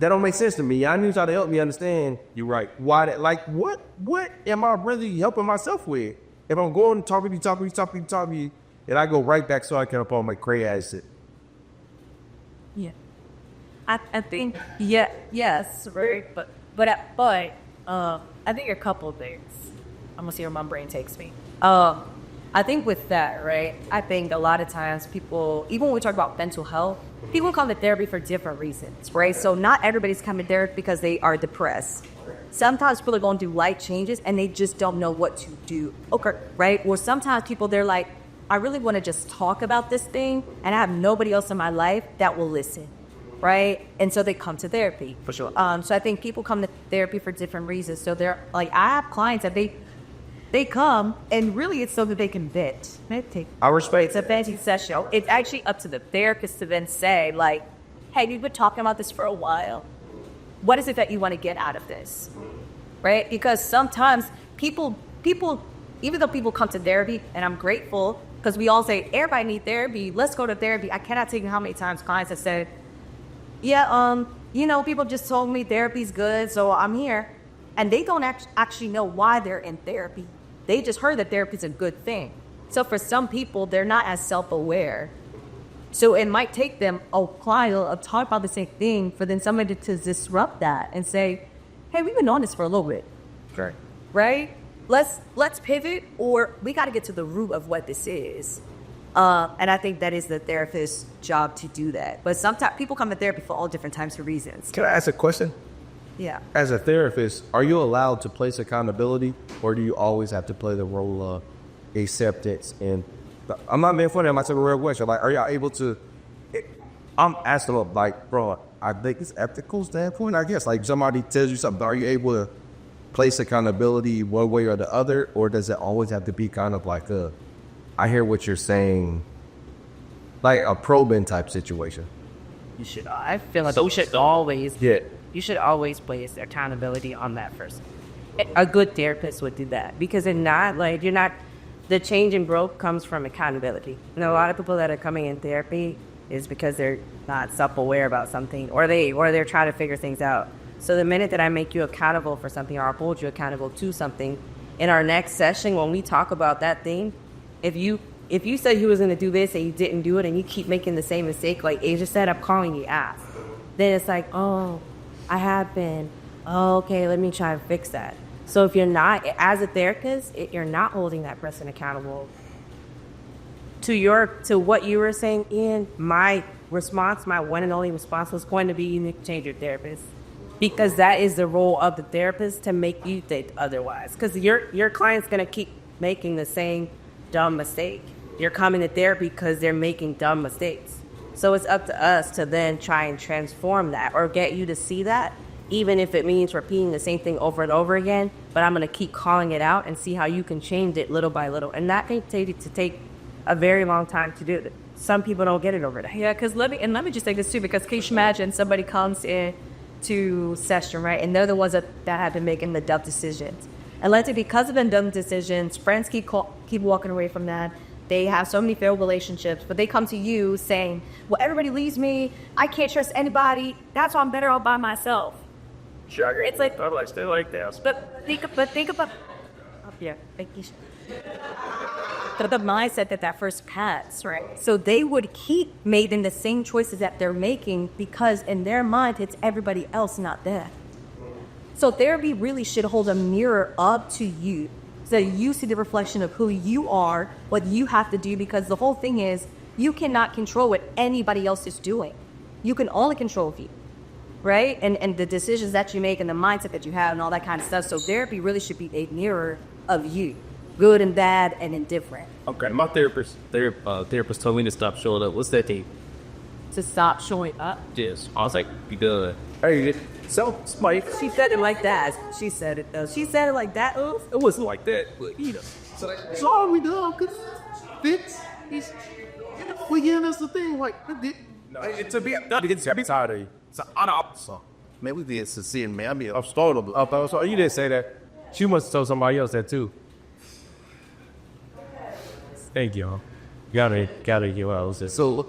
That don't make sense to me. I need y'all to help me understand. You're right. Why that? Like, what am I really helping myself with? If I'm going to talk to you, and I go right back so I can up on my crazy ass shit. Yeah. I think yes, right, but I think a couple of things. I'm gonna see where my brain takes me. I think with that, right, I think a lot of times people, even when we talk about mental health, people come to therapy for different reasons, right? So not everybody's coming there because they are depressed. Sometimes people are going to do life changes and they just don't know what to do, okay, right? Or sometimes people, they're like, I really want to just talk about this thing and I have nobody else in my life that will listen, right? And so they come to therapy. For sure. So I think people come to therapy for different reasons. So they're like, I have clients that they come and really it's so that they can vent. I respect It's a venting session. It's actually up to the therapist to then say like, hey, we've been talking about this for a while. What is it that you want to get out of this? Right? Because sometimes people, even though people come to therapy, and I'm grateful because we all say, everybody need therapy. Let's go to therapy. I cannot tell you how many times clients have said, yeah, people just told me therapy's good, so I'm here. And they don't actually know why they're in therapy. They just heard that therapy is a good thing. So for some people, they're not as self-aware. So it might take them a while of talking about the same thing for then somebody to disrupt that and say, hey, we've been on this for a little bit. Right. Right? Let's pivot, or we got to get to the root of what this is. And I think that is the therapist's job to do that. But sometimes people come to therapy for all different types of reasons. Can I ask a question? Yeah. As a therapist, are you allowed to place accountability, or do you always have to play the role of acceptance? And I'm not being funny. I'm asking a real question. Like, are y'all able to? I'm asking them, like, bro, I think it's ethical standpoint. I guess, like, somebody tells you something, are you able to place accountability one way or the other, or does it always have to be kind of like I hear what you're saying, like a probing type situation? You should. I feel like you should always. Yeah. You should always place accountability on that person. A good therapist would do that because if not, like you're not. The change in growth comes from accountability. And a lot of people that are coming in therapy is because they're not self-aware about something, or they're trying to figure things out. So the minute that I make you accountable for something, or I hold you accountable to something, in our next session when we talk about that thing, if you said you was going to do this and you didn't do it, and you keep making the same mistake, like Asia said, I'm calling you ass. Then it's like, oh, I have been. Oh, okay, let me try and fix that. So if you're not, as a therapist, you're not holding that person accountable to what you were saying, Ian. My response, my one and only response was going to be you need to change your therapist, because that is the role of the therapist, to make you think otherwise. Because your client's going to keep making the same dumb mistake. You're coming to therapy because they're making dumb mistakes. So it's up to us to then try and transform that, or get you to see that, even if it means repeating the same thing over and over again. But I'm going to keep calling it out and see how you can change it little by little. And that can take a very long time to do. Some people don't get it over that. Yeah, because let me just say this too, because can you imagine somebody comes in to session, right, and they're the ones that have been making the dumb decisions. And let's say because of the dumb decisions, friends keep walking away from that. They have so many failed relationships, but they come to you saying, well, everybody leaves me. I can't trust anybody. That's why I'm better off by myself. Sugar. It's like, I still like this. But think about up here. Thank you. The mindset that first has, right? So they would keep making the same choices that they're making because in their mind it's everybody else, not them. So therapy really should hold a mirror up to you, so you see the reflection of who you are, what you have to do, because the whole thing is you cannot control what anybody else is doing. You can only control you. Right? And the decisions that you make and the mindset that you have and all that kind of stuff. So therapy really should be a mirror of you, good and bad and indifferent. Okay, my therapist told me to stop showing up. What's that thing? To stop showing up. Yes. I was like, because Hey, so Mike, She said it like that. She said it though. She said it like that. Oof. it wasn't like that, but so we done because it's we getting us the thing like To be tired of you. So, man, we being sincere, man. I mean, I'm startled. Oh, so you didn't say that. She must have told somebody else that too. Thank y'all. Gotta get what I was saying. So,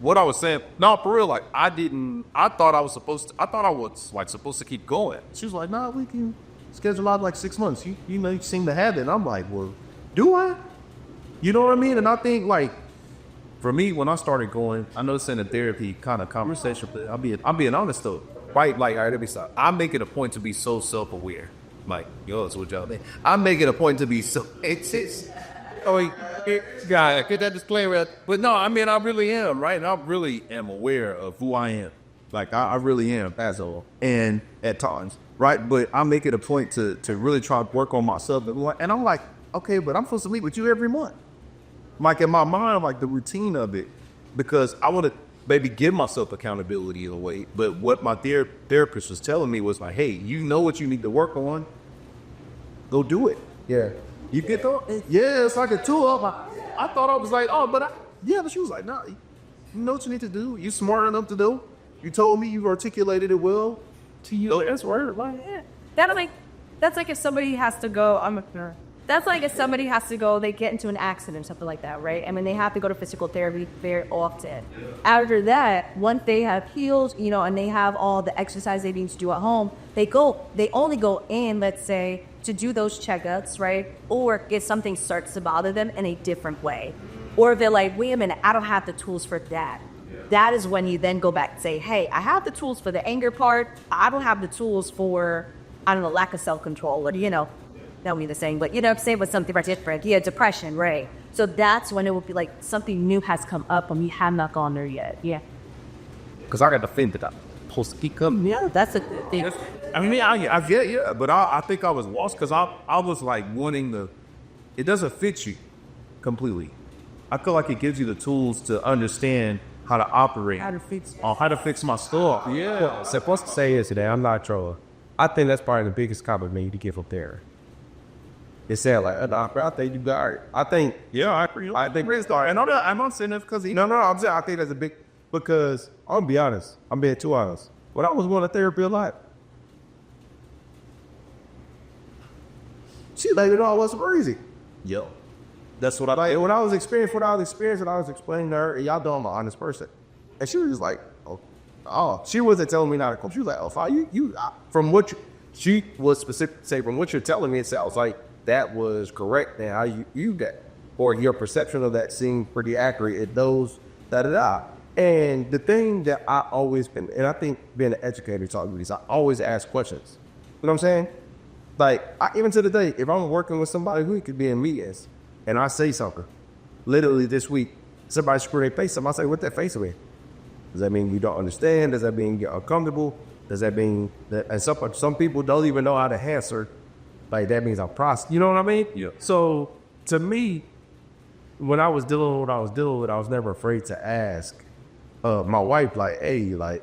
what I was saying, no, for real, like, I thought I was supposed to keep going. She was like, nah, we can schedule out like 6 months. You seem to have it. And I'm like, well, do I? You know what I mean? And I think like for me, when I started going, I know it's in a therapy kind of conversation, but I'm being honest though, right? Like, all right, let me stop. I make it a point to be so self-aware. Like, yo, it's what y'all think. I make it a point to be so. It's. Oh, yeah, get that disclaimer. But no, I mean, I really am, right? And I really am aware of who I am. Like, I really am, asshole. And at times, right? But I make it a point to really try to work on myself. And I'm like, okay, but I'm supposed to meet with you every month. Like, in my mind, I'm like the routine of it. Because I want to maybe give myself accountability in a way. But what my therapist was telling me was like, hey, you know what you need to work on. Go do it. Yeah. You get thought? Yeah, it's like a tool. I thought I was like, oh, but she was like, nah, you know what you need to do. You smart enough to do. You told me you articulated it well. To you, that's word. Like, Yeah. That's like if somebody has to go, that's like if somebody has to go, they get into an accident, something like that, right? I mean, they have to go to physical therapy very often. After that, once they have healed, and they have all the exercise they need to do at home, they only go in, let's say, to do those checkups, right? Or if something starts to bother them in a different way. Or if they're like, wait a minute, I don't have the tools for that. That is when you then go back and say, hey, I have the tools for the anger part. I don't have the tools for, I don't know, lack of self-control or, that would be the same, but you know what I'm saying, with something different. Yeah, depression, right? So that's when it would be like something new has come up and we have not gone there yet. Yeah. Because I got offended. I'm supposed to keep coming. Yeah, that's a good thing. I mean, I get, yeah, but I think I was lost because I was like wanting it doesn't fit you completely. I feel like it gives you the tools to understand how to operate, how to fix my stuff. Yeah. So what's to say is today, I'm not trolling. I think that's probably the biggest compliment you to get from there. It said like, nah, bro, I think you got it. I think, Yeah, I agree. I think Chris started. And I'm not saying that because No, I'm saying I think that's a big, because I'm gonna be honest. I'm being too honest. When I was going to therapy a lot, she laid it all was crazy. yo, that's what I like. Like when I was experiencing what I was experiencing, I was explaining to her, and y'all know I'm an honest person. And she was just like, oh, she wasn't telling me not to come. She was like, oh, from what she was specific say, from what you're telling me, it sounds like that was correct and how you viewed that, or your perception of that seemed pretty accurate. It knows da. And the thing that I always been, and I think being an educator talking about this, I always ask questions. You know what I'm saying? Like, even to the day, if I'm working with somebody who could be in meetings and I say something, literally this week, somebody screw their face up, I say, what that face mean? Does that mean you don't understand? Does that mean you're uncomfortable? Does that mean that, and some people don't even know how to answer, like that means I'm processed. You know what I mean? Yeah. So to me, when I was dealing with what I was dealing with, I was never afraid to ask my wife, like, hey, like,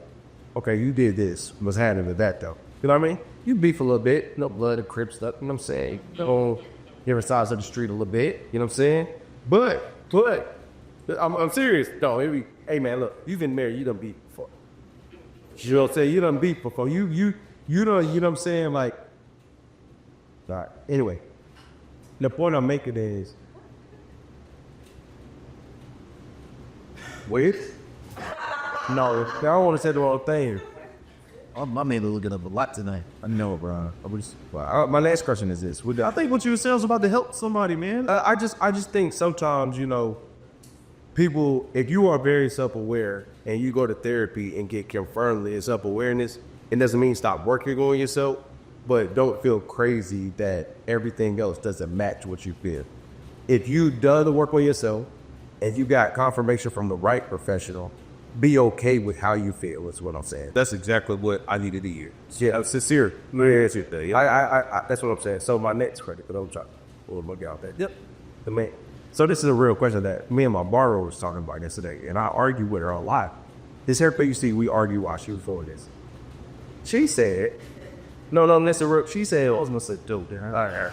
okay, you did this. What's happening with that though? You know what I mean? You beef a little bit, no blood and crip stuff, you know what I'm saying? You know, different sides of the street a little bit, you know what I'm saying? But I'm serious though. Hey man, look, you've been married, you done beef before. You know what I'm saying? You done beef before. You done, you know what I'm saying? Like, all right. Anyway, the point I'm making is, wait. No, I don't want to say the wrong thing. My man looking up a lot tonight. I know, bro. My next question is this: I think what you were saying was about to help somebody, man. I just think sometimes, people, if you are very self-aware and you go to therapy and get confirmed in self-awareness, it doesn't mean stop working on yourself, but don't feel crazy that everything else doesn't match what you feel. If you done the work on yourself and you got confirmation from the right professional, be okay with how you feel, is what I'm saying. That's exactly what I needed to hear. Yeah, I'm sincere. I that's what I'm saying. So my next credit, because I'm trying to get out there. Yep. The man. So this is a real question that me and my borrower was talking about yesterday, and I argued with her a lot. This haircut you see, we argued while she was doing this. She said, no, that's a real, she said, I was going to say, dude, all right,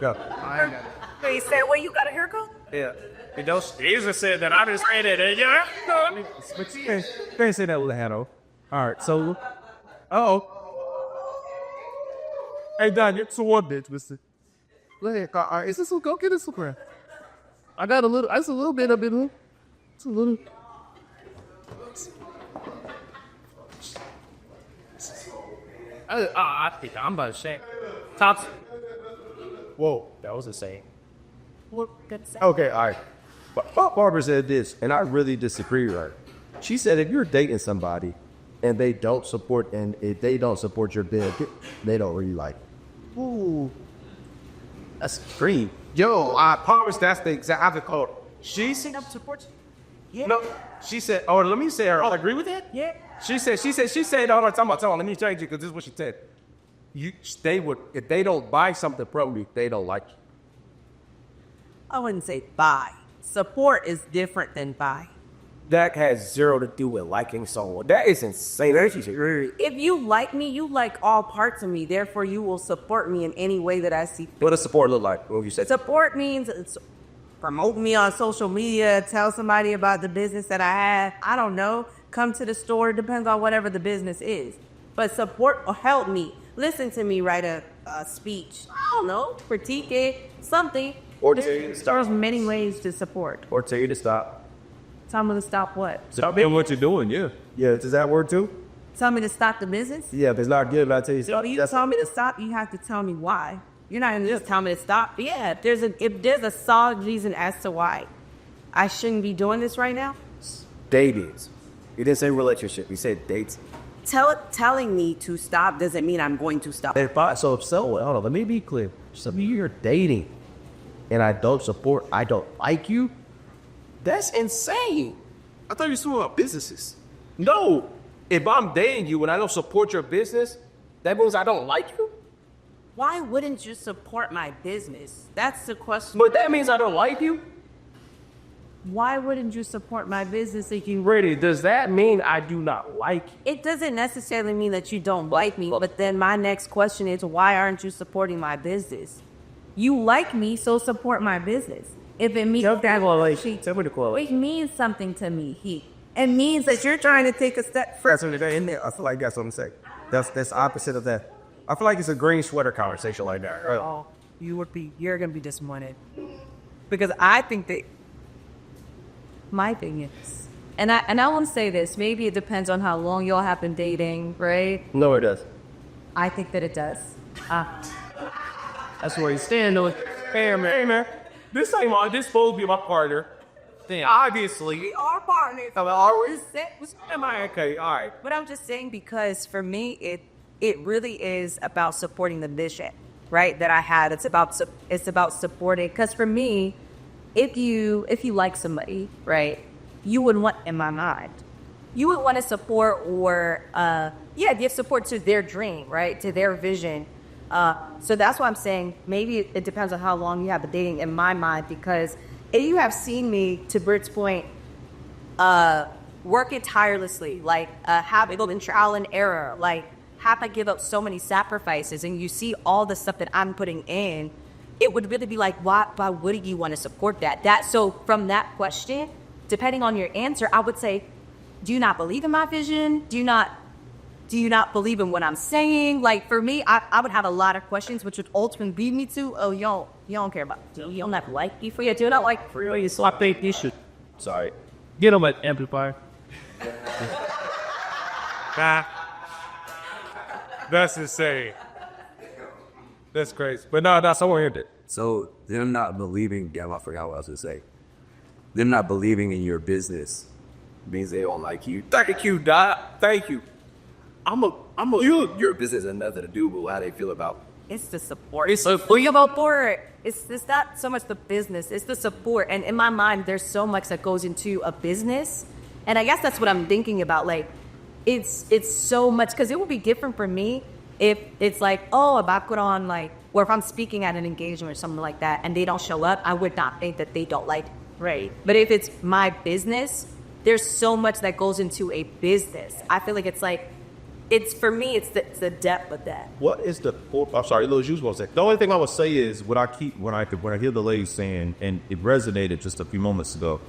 go. I ain't got it. You said, well, you got a haircut? Yeah. You know, Jesus said that I just read it, and yeah. But she can't say that with a hat on. All right, so, hey, Don, you're so one bitch, mister. Look at, all right, is this go get this one? I got a little bit of it. It's a little. I think I'm about to say. Tops. Whoa. That was a saying. Okay, all right. Barbara said this, and I really disagree with her. She said if you're dating somebody and they don't support, and if they don't support your bid, they don't really like you. Ooh, that's free. Yo, I promise that's the exact. I have to call her. She said Support. Yeah. no. She said, "Oh, let me say her." I'll agree with that. Yeah. She said all the time. Tell her, let me change it because this is what she said. They would if they don't buy something from you, they don't like you. I wouldn't say buy. Support is different than buy. That has zero to do with liking someone. That is insane. If you like me, you like all parts of me. Therefore, you will support me in any way that I see. What does support look like? What you said? Support means it's promote me on social media, tell somebody about the business that I have. I don't know. Come to the store. Depends on whatever the business is. But support or help me. Listen to me write a speech. I don't know. Critique it. Something. Or tell you to stop. There's many ways to support. Or tell you to stop. Tell me to stop what? Stop doing what you're doing, yeah. Yeah, does that work too? Tell me to stop the business? Yeah, if it's not good, I tell you. So you tell me to stop, you have to tell me why. You're not gonna just tell me to stop. Yeah, if there's a solid reason as to why I shouldn't be doing this right now. Dating. You didn't say relationship. You said dates. Telling me to stop doesn't mean I'm going to stop. Hold on, let me be clear. So if you're dating and I don't like you, that's insane. I thought you were talking about businesses. No, if I'm dating you and I don't support your business, that means I don't like you? Why wouldn't you support my business? That's the question. But that means I don't like you? Why wouldn't you support my business if you... Really, does that mean I do not like you? It doesn't necessarily mean that you don't like me, but then my next question is, why aren't you supporting my business? You like me, so support my business. If it means it means something to me, it means that you're trying to take a step further. In there, I feel like that's what I'm saying. That's opposite of that. I feel like it's a green sweater conversation like that. Right? Oh, you're gonna be disappointed because I think that my thing is, And I want to say this. Maybe it depends on how long y'all have been dating, right? No, it does. I think that it does. That's where you stand. Hey man, this supposed to be my partner. Then obviously, we are partners. Are we? Am I okay? All right. But I'm just saying because for me, it really is about supporting the vision, right? That I had. It's about supporting. Because for me, if you like somebody, right, you would want, in my mind, you would want to support or give support to their dream, right, to their vision. So that's why I'm saying maybe it depends on how long you have been dating. In my mind, because if you have seen me, to Britt's point, working tirelessly, like have it been trial and error, like have to give up so many sacrifices, and you see all the stuff that I'm putting in, it would really be like, why would you want to support that? So from that question, depending on your answer, I would say, do you not believe in my vision? Do you not believe in what I'm saying? Like for me, I would have a lot of questions, which would ultimately lead me to, oh, you don't care about, you don't have like me for you, do you not like for you? So I think you should Sorry. get on an amplifier. Nah. That's insane. That's crazy. But no, someone heard it. So them not believing, I forgot what I was going to say. Them not believing in your business means they don't like you. Thank you, Doc. Thank you. Your business has nothing to do with how they feel about. It's the support. It's support. It's not so much the business. It's the support. And in my mind, there's so much that goes into a business. And I guess that's what I'm thinking about. Like, it's so much, because it would be different for me if it's like, oh, if I put on like, or if I'm speaking at an engagement or something like that and they don't show up, I would not think that they don't like it. Right. But if it's my business, there's so much that goes into a business. I feel like it's like, for me, it's the depth of that. What is the? I'm sorry, Lil, you was going to say. The only thing I would say is when I hear the lady saying, and it resonated just a few moments ago.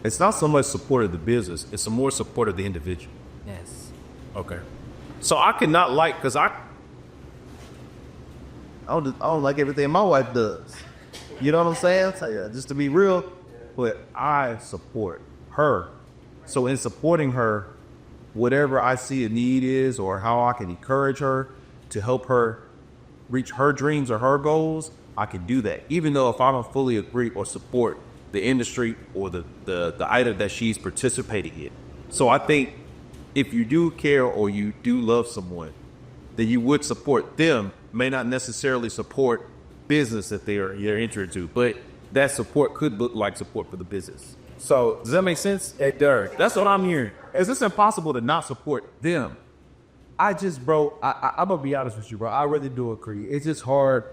It's not so much support of the business; it's some more support of the individual. Yes. Okay. So I cannot like, because I don't like everything my wife does. You know what I'm saying? So, yeah, just to be real, but I support her. So in supporting her, whatever I see a need is, or how I can encourage her to help her reach her dreams or her goals, I can do that. Even though if I don't fully agree or support the the industry or the item that she's participating in. So I think if you do care or you do love someone, then you would support them, may not necessarily support business that you're entering into, but that support could look like support for the business. So does that make sense? It does. That's what I'm hearing. Is this impossible to not support them? I'm gonna be honest with you, bro. I really do agree. It's just hard.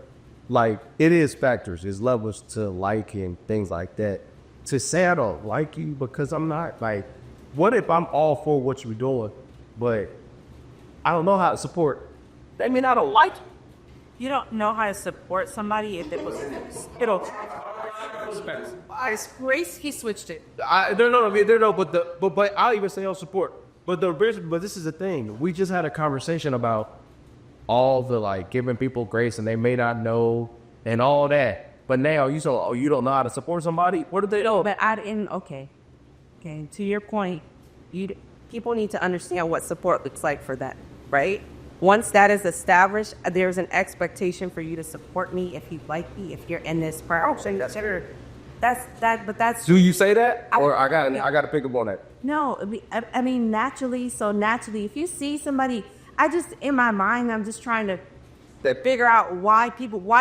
Like, it is factors. It's levels to liking, things like that. To say I don't like you because I'm not, like, what if I'm all for what you're doing, but I don't know how to support? That mean I don't like you. You don't know how to support somebody if it was, you know. Grace, he switched it. But I'll even say I'll support. But this is the thing. We just had a conversation about all the, like, giving people grace and they may not know and all that. But now you don't know how to support somebody? What do they know? But I didn't. Okay. To your point, people need to understand what support looks like for that, right? Once that is established, there's an expectation for you to support me if you like me, if you're in this program. That's that. But that's. Do you say that, or I got to pick up on that? No, I mean naturally. So naturally, if you see somebody, in my mind, I'm just trying to figure out why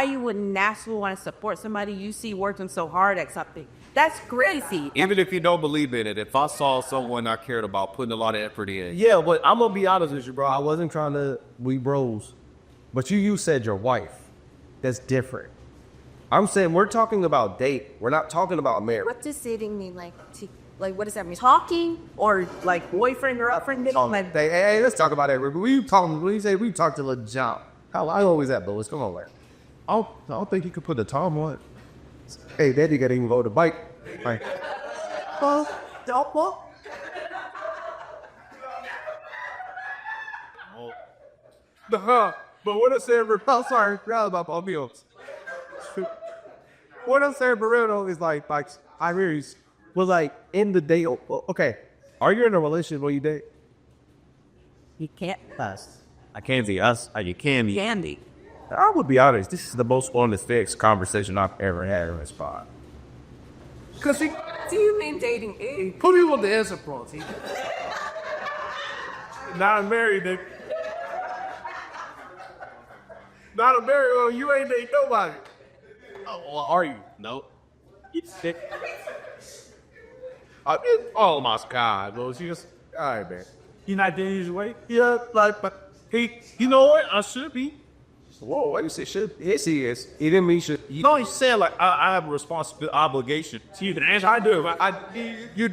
you wouldn't naturally want to support somebody you see working so hard at something. That's crazy. Even if you don't believe in it, if I saw someone I cared about putting a lot of effort in. Yeah, but I'm gonna be honest with you, bro. I wasn't trying to we bros, but you said your wife. That's different. I'm saying we're talking about date. We're not talking about marriage. What does dating mean? Like what does that mean? Talking or like boyfriend or girlfriend? Hey, let's talk about that. When you say we talk to Lil John, how long always that, Louis? Come on, man. I don't think you could put the time on it. Hey, Daddy got to even rode a bike. Right. Don't walk. But what I'm saying, I'm sorry, forgot about Paul Mills. What I'm saying for real though is like I hear you. Well, like in the day, okay. Are you in a relationship when you date? You can't us. I can't be us. You can be. Candy. I would be honest. This is the most honest fixed conversation I've ever had in this spot. Because do you mean dating age? Put me on the answer prompt. Not married, nigga. Not a married one. You ain't dating nobody. Oh, well, are you? No. Oh my God, bro. She just all right, man. You not dating his way? Yeah, like, but You know what? I should be. whoa, why you say should? Yes, he is. He didn't mean should. No, he's saying like I have a responsibility, obligation to you. The answer I do. You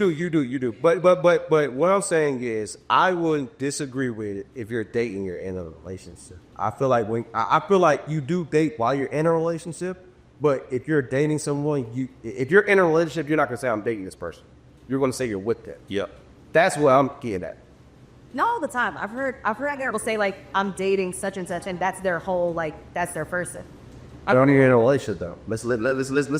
do. But what I'm saying is, I wouldn't disagree with it if you're dating, you're in a relationship. I feel like you do date while you're in a relationship. But if you're dating someone, if you're in a relationship, you're not gonna say I'm dating this person. You're gonna say you're with them. Yep. That's what I'm getting at. Not all the time. I've heard people say like I'm dating such and such, and that's their whole that's their person. I don't even in a relationship though. Let's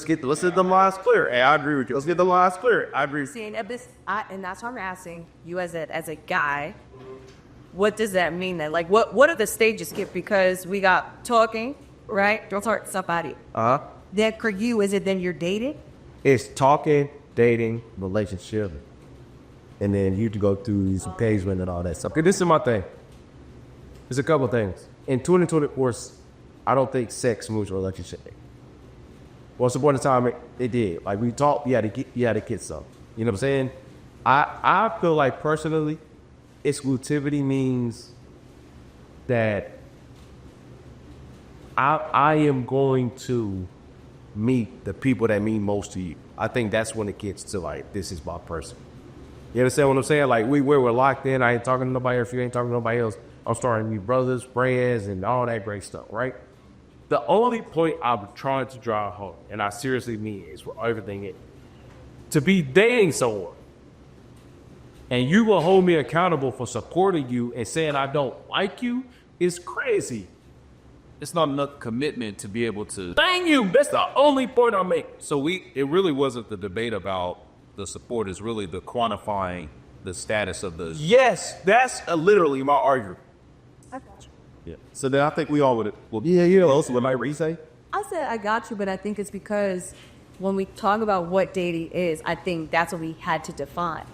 get the lines clear. Hey, I agree with you. Let's get the lines clear. I agree. See, and that's why I'm asking you as a guy. What does that mean then? Like, what are the stages, Skip? Because we got talking, right? Don't talk to somebody. Then for you, is it then you're dating? It's talking, dating, relationship, and then you go through some engagement and all that stuff. Okay, this is my thing. There's a couple things. In 2024, I don't think sex moves a relationship. Once upon a time, it did. Like we talked, you had to get some. You know what I'm saying? I feel like personally, exclusivity means that I am going to meet the people that mean most to you. I think that's when it gets to like, this is my person. You understand what I'm saying? Like we're locked in. I ain't talking to nobody else. If you ain't talking to nobody else, I'm starting to meet brothers, friends, and all that great stuff, right? The only point I'm trying to drive home, and I seriously mean is for everything is, to be dating someone, and you will hold me accountable for supporting you and saying I don't like you is crazy. It's not enough commitment to be able to. Thank you. That's the only point I'm making. So it really wasn't the debate about the support. It's really the quantifying the status of the. Yes, that's literally my argument. I got you. Yeah. So then I think we all would. Yeah. Also, what might Reese say? I said I got you, but I think it's because when we talk about what dating is, I think that's what we had to define.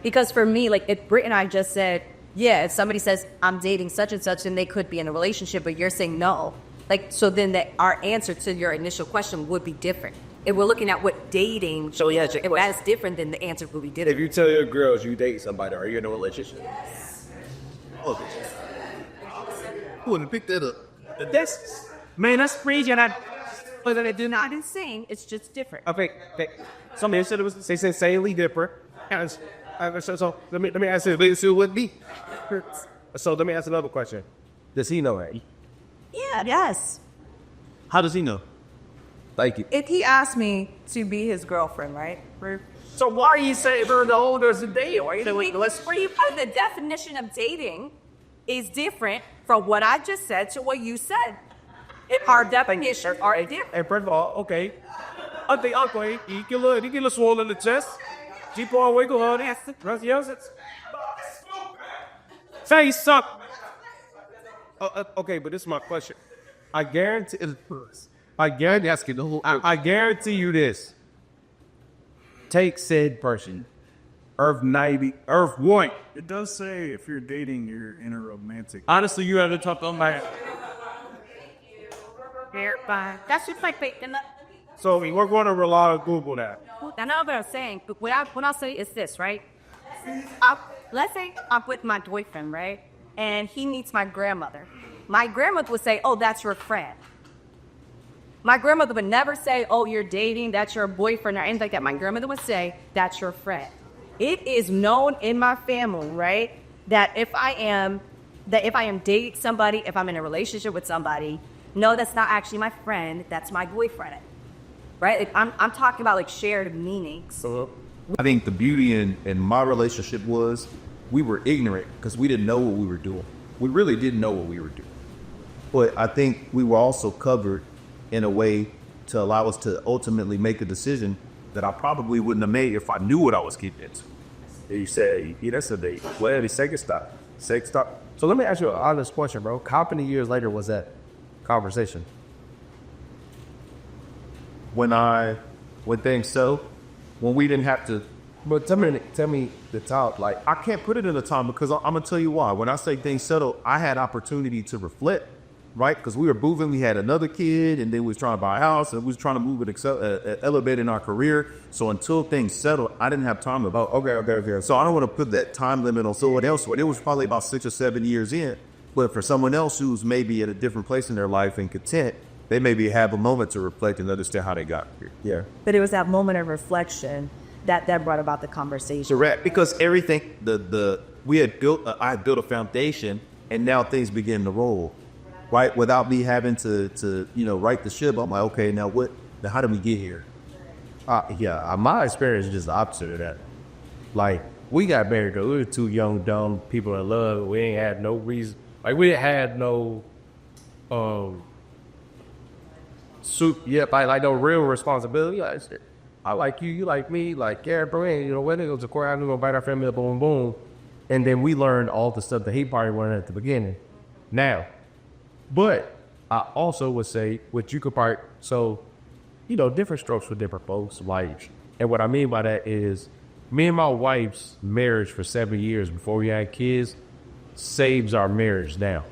Because for me, like if Britt and I just said, yeah, if somebody says I'm dating such and such, then they could be in a relationship, but you're saying no. Like, so then our answer to your initial question would be different. If we're looking at what dating, So yeah, if that's different, then the answer would be if different. you tell your girls you date somebody, are you in a relationship? Who wouldn't pick that up? That's crazy. And Not insane, it's just different. okay. Somebody said it was insanely different. So let me ask you. It would be. So let me ask another question. Does he know that? Yeah, yes. How does he know? Thank you. If he asked me to be his girlfriend, right? So why are you saying we're the older as a day? Where you put the definition of dating is different from what I just said to what you said. Our definitions are different. And first of all, okay. I think okay, he get a little swollen in the chest. Keep on wiggle on it. Rest yes, it's face suck. Okay, but this is my question. I guarantee you this. Take said person. Earth 1. It does say if you're dating, you're in a romantic. Honestly, you have to talk on my. That's just like faking. So we're going to rely on Google now. I know what I'm saying, but what I'll say is this, right? Let's say I'm with my boyfriend, right? And he meets my grandmother. My grandmother would say, oh, that's your friend. My grandmother would never say, oh, you're dating, that's your boyfriend, or anything like that. My grandmother would say, that's your friend. It is known in my family, right, that if I am dating somebody, if I'm in a relationship with somebody, no, that's not actually my friend, that's my boyfriend. Right? Like, I'm talking about like shared meanings. I think the beauty in my relationship was we were ignorant because we didn't know what we were doing. We really didn't know what we were doing. But I think we were also covered in a way to allow us to ultimately make a decision that I probably wouldn't have made if I knew what I was getting into. You said, yeah, that's a date. Well, the second stop. So let me ask you an honest question, bro. How many years later was that conversation? When things settled, when we didn't have to. But tell me the top. Like, I can't put it in a time because I'm gonna tell you why. When I say things settled, I had opportunity to reflect, right? Because we were moving, we had another kid, and then we was trying to buy a house, and we was trying to move it, elevate in our career. So until things settled, I didn't have time about okay. So I don't want to put that time limit on someone else. It was probably about 6 or 7 years in. But for someone else who's maybe at a different place in their life and content, they maybe have a moment to reflect and understand how they got here. yeah. But it was that moment of reflection that brought about the conversation. Correct. Because everything I had built a foundation, and now things begin to roll, right? Without me having to right the ship. I'm like, okay, now what? Now how did we get here? My experience is just the opposite of that. Like, we got married because we were two young, dumb people in love. We ain't had no reason. Like, we had no, like no real responsibility. Like, I like you, you like me. Like, yeah, bro, when it was a court, I'm gonna invite our family up, boom, boom. And then we learned all the stuff that he probably learned at the beginning. Now, but I also would say, what you could probably, different strokes for different folks. Like, and what I mean by that is, me and my wife's marriage for 7 years before we had kids saves our marriage now,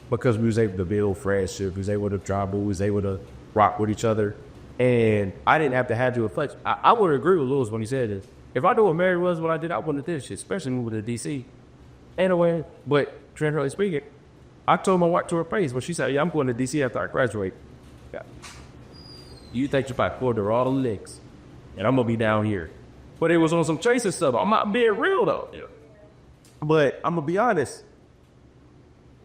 because we was able to build friendship, we was able to travel, we was able to rock with each other, and I didn't have to have to reflect. I would agree with Lewis when he said this. If I knew what marriage was, what I did, I wouldn't have did shit, especially moving to DC. Anyway, but transparently speaking, I told my wife to her face when she said, yeah, I'm going to DC after I graduate. Yeah. You think you probably afford her all the licks, and I'm going to be down here. But it was on some chasing stuff. I'm not being real, though. Yeah. But I'm going to be honest.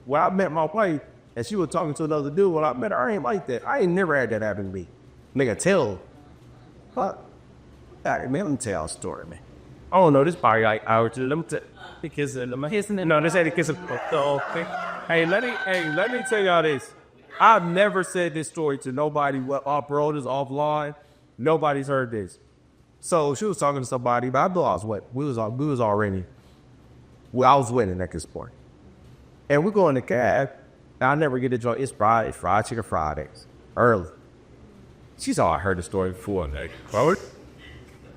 When I met my wife, and she was talking to another dude, when I met her, I ain't like that. I ain't never had that happen to me. Nigga, tell. Fuck. All right, man, let me tell y'all a story, man. I don't know, this probably like hour to let me tell. No, this ain't a kissing. Hey, let me tell y'all this. I've never said this story to nobody off road is offline. Nobody's heard this. So she was talking to somebody, but I thought I was wet. We was already. Well, I was wetting at this point. And we go in the cab. And I never get to join. It's fried chicken Fridays. Early. She's all I heard the story before. Like, forward.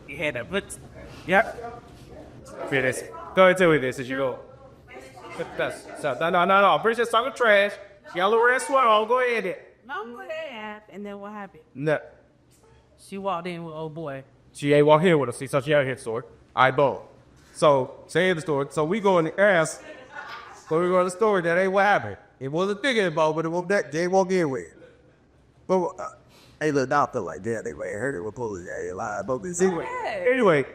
You had that, but yep. Finish. Go ahead and tell me this as you go. No. Bitch just talking trash. She got a little red sweater on. Go ahead then. No, what happened? And then what happened? No. She walked in with old boy. She ain't walk here with us. See, so she out here the store. All right, boom. So, say the store. So we go in the ass. So we go to the store. That ain't what happened. It wasn't thinking about, but it was that they walk in with. But hey, look, now I feel like that. They might heard it with police. They lied about this Anyway,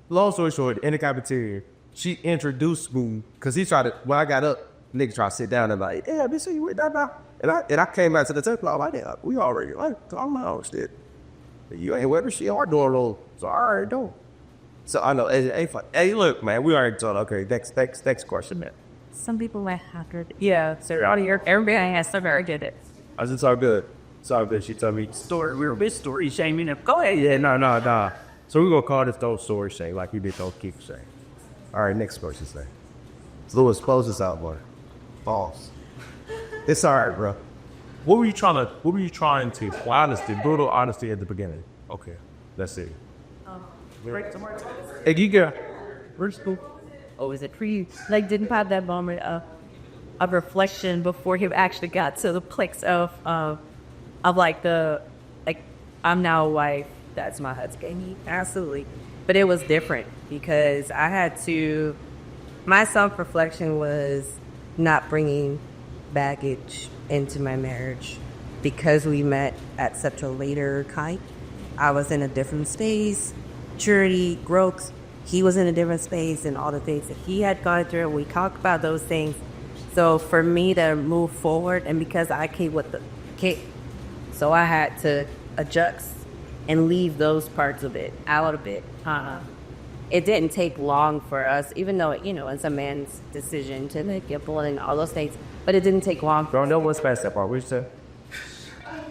long story short, in the cafeteria, she introduced me because he tried to. When I got up, nigga tried to sit down and like, yeah, bitch, you with that now? And I came out to the table. I'm like, yeah, we already like talking about shit. You ain't with her. She are doing those. So I already know. So I know. Hey, look, man, we already told. Okay, next question, man. Some people might have to. Yeah, so everybody has to very good it. I said, it's all good. It's all good. She told me Story, we're a bit story shaming them. Go ahead. yeah, no. So we're gonna call this those story shame like we did those keep saying. All right, next question say. Louis, close this out, boy. False. It's all right, bro. What were you trying to? Honesty, brutal honesty at the beginning. Okay, that's it. Hey, you got first school. Oh, is it for you? Like, didn't have that moment of reflection before he actually got to the place of like I'm now a wife. That's my husband. Absolutely. But it was different because I had to. My self-reflection was not bringing baggage into my marriage because we met at such a later kind. I was in a different space, maturity, growth. He was in a different space, and all the things that he had gone through. We talked about those things. So for me to move forward, and because I came with the kid, so I had to adjust and leave those parts of it out a bit. It didn't take long for us, even though it's a man's decision to make it blood and all those things. But it didn't take long. Bro, no one's past that part. What you say?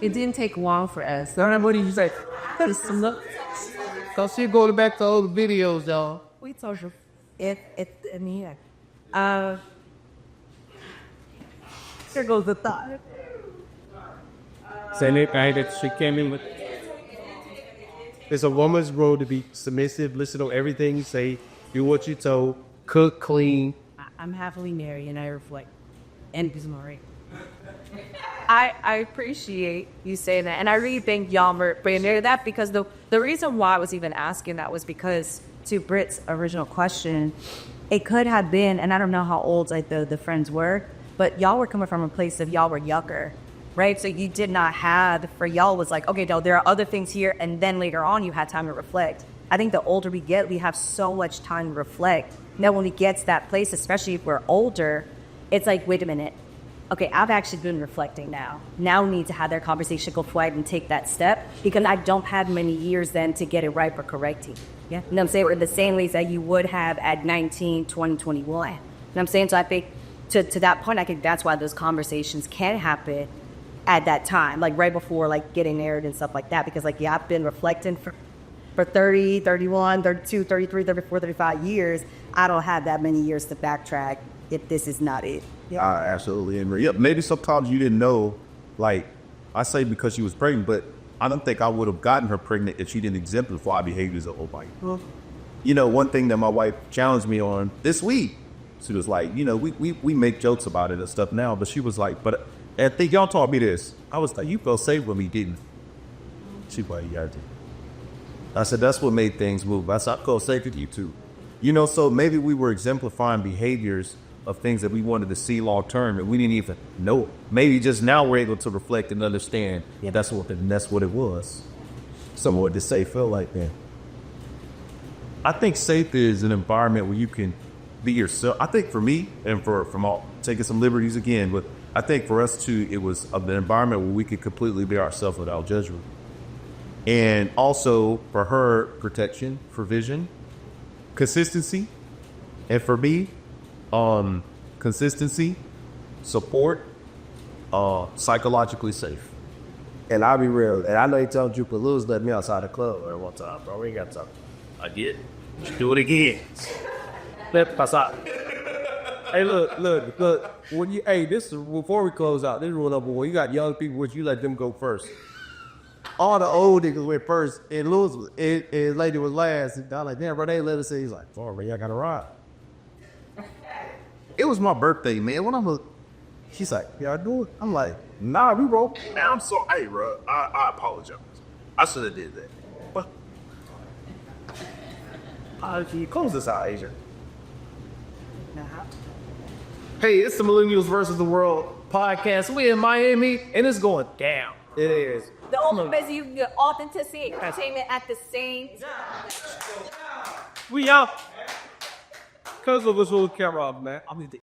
It didn't take long for us. No, what did you say? So she going back to old videos, y'all. We told you. Here goes the thought. Say Nick, I that she came in with. It's a woman's role to be submissive, listen to everything you say, do what you told, cook, clean. I'm happily married and I reflect. And it's Marie. I appreciate you saying that, and I really think y'all were bringing that because the reason why I was even asking that was because to Britt's original question, it could have been, and I don't know how old like the friends were, but y'all were coming from a place of y'all were younger, right? So you did not have, for y'all was like, okay, no, there are other things here, and then later on you had time to reflect. I think the older we get, we have so much time to reflect. Now when we get to that place, especially if we're older, it's like, wait a minute. Okay, I've actually been reflecting now. Now we need to have that conversation, go forward and take that step because I don't have many years then to get it right or correcting. Yeah. You know what I'm saying? We're in the same ways that you would have at 19, 20, 21. You know what I'm saying? So I think to that point, I think that's why those conversations can happen at that time, like right before like getting married and stuff like that. Because like, yeah, I've been reflecting for 30, 31, 32, 33, 34, 35 years. I don't have that many years to backtrack if this is not it. Yeah. I absolutely agree. Yeah, maybe sometimes you didn't know, like, I say because she was pregnant, but I don't think I would have gotten her pregnant if she didn't exemplify behaviors of wife. You know, one thing that my wife challenged me on this week, she was like, you know, we make jokes about it and stuff now, but she was like, but I think y'all taught me this. I was like, you felt safe with me, didn't you? She was like, yeah, I did. I said, that's what made things move. I said, I felt safe with you too. You know, so maybe we were exemplifying behaviors of things that we wanted to see long term and we didn't even know. Maybe just now we're able to reflect and understand that's what it was. So what does safe feel like then? I think safe is an environment where you can be yourself. I think for me and from all taking some liberties again, but I think for us too, it was an environment where we could completely be ourselves without judgment. And also for her, protection, provision, consistency, and for me, consistency, support, psychologically safe. And I'll be real. And I know you told you, but Louis let me outside the club one time, bro. We ain't got to talk. I did. Do it again. Let pass out. Hey, look. This is before we close out. This is rule number one. You got young people, which you let them go first. all the old niggas went first, and Lewis was, and lady was last. And I'm like, damn, bro, they let us say. He's like, oh, bro, y'all got to ride. It was my birthday, man. When I'm a, she's like, y'all do it? I'm like, nah, we broke. Man, I'm so, hey, bro, I apologize. I should have did that. But, Close this out, Asia. Hey, it's the Millennials versus the World podcast. We in Miami, and it's going down. It is. The only reason you can get authenticity and entertainment at the same time. We out. Because of this little camera, man. I mean,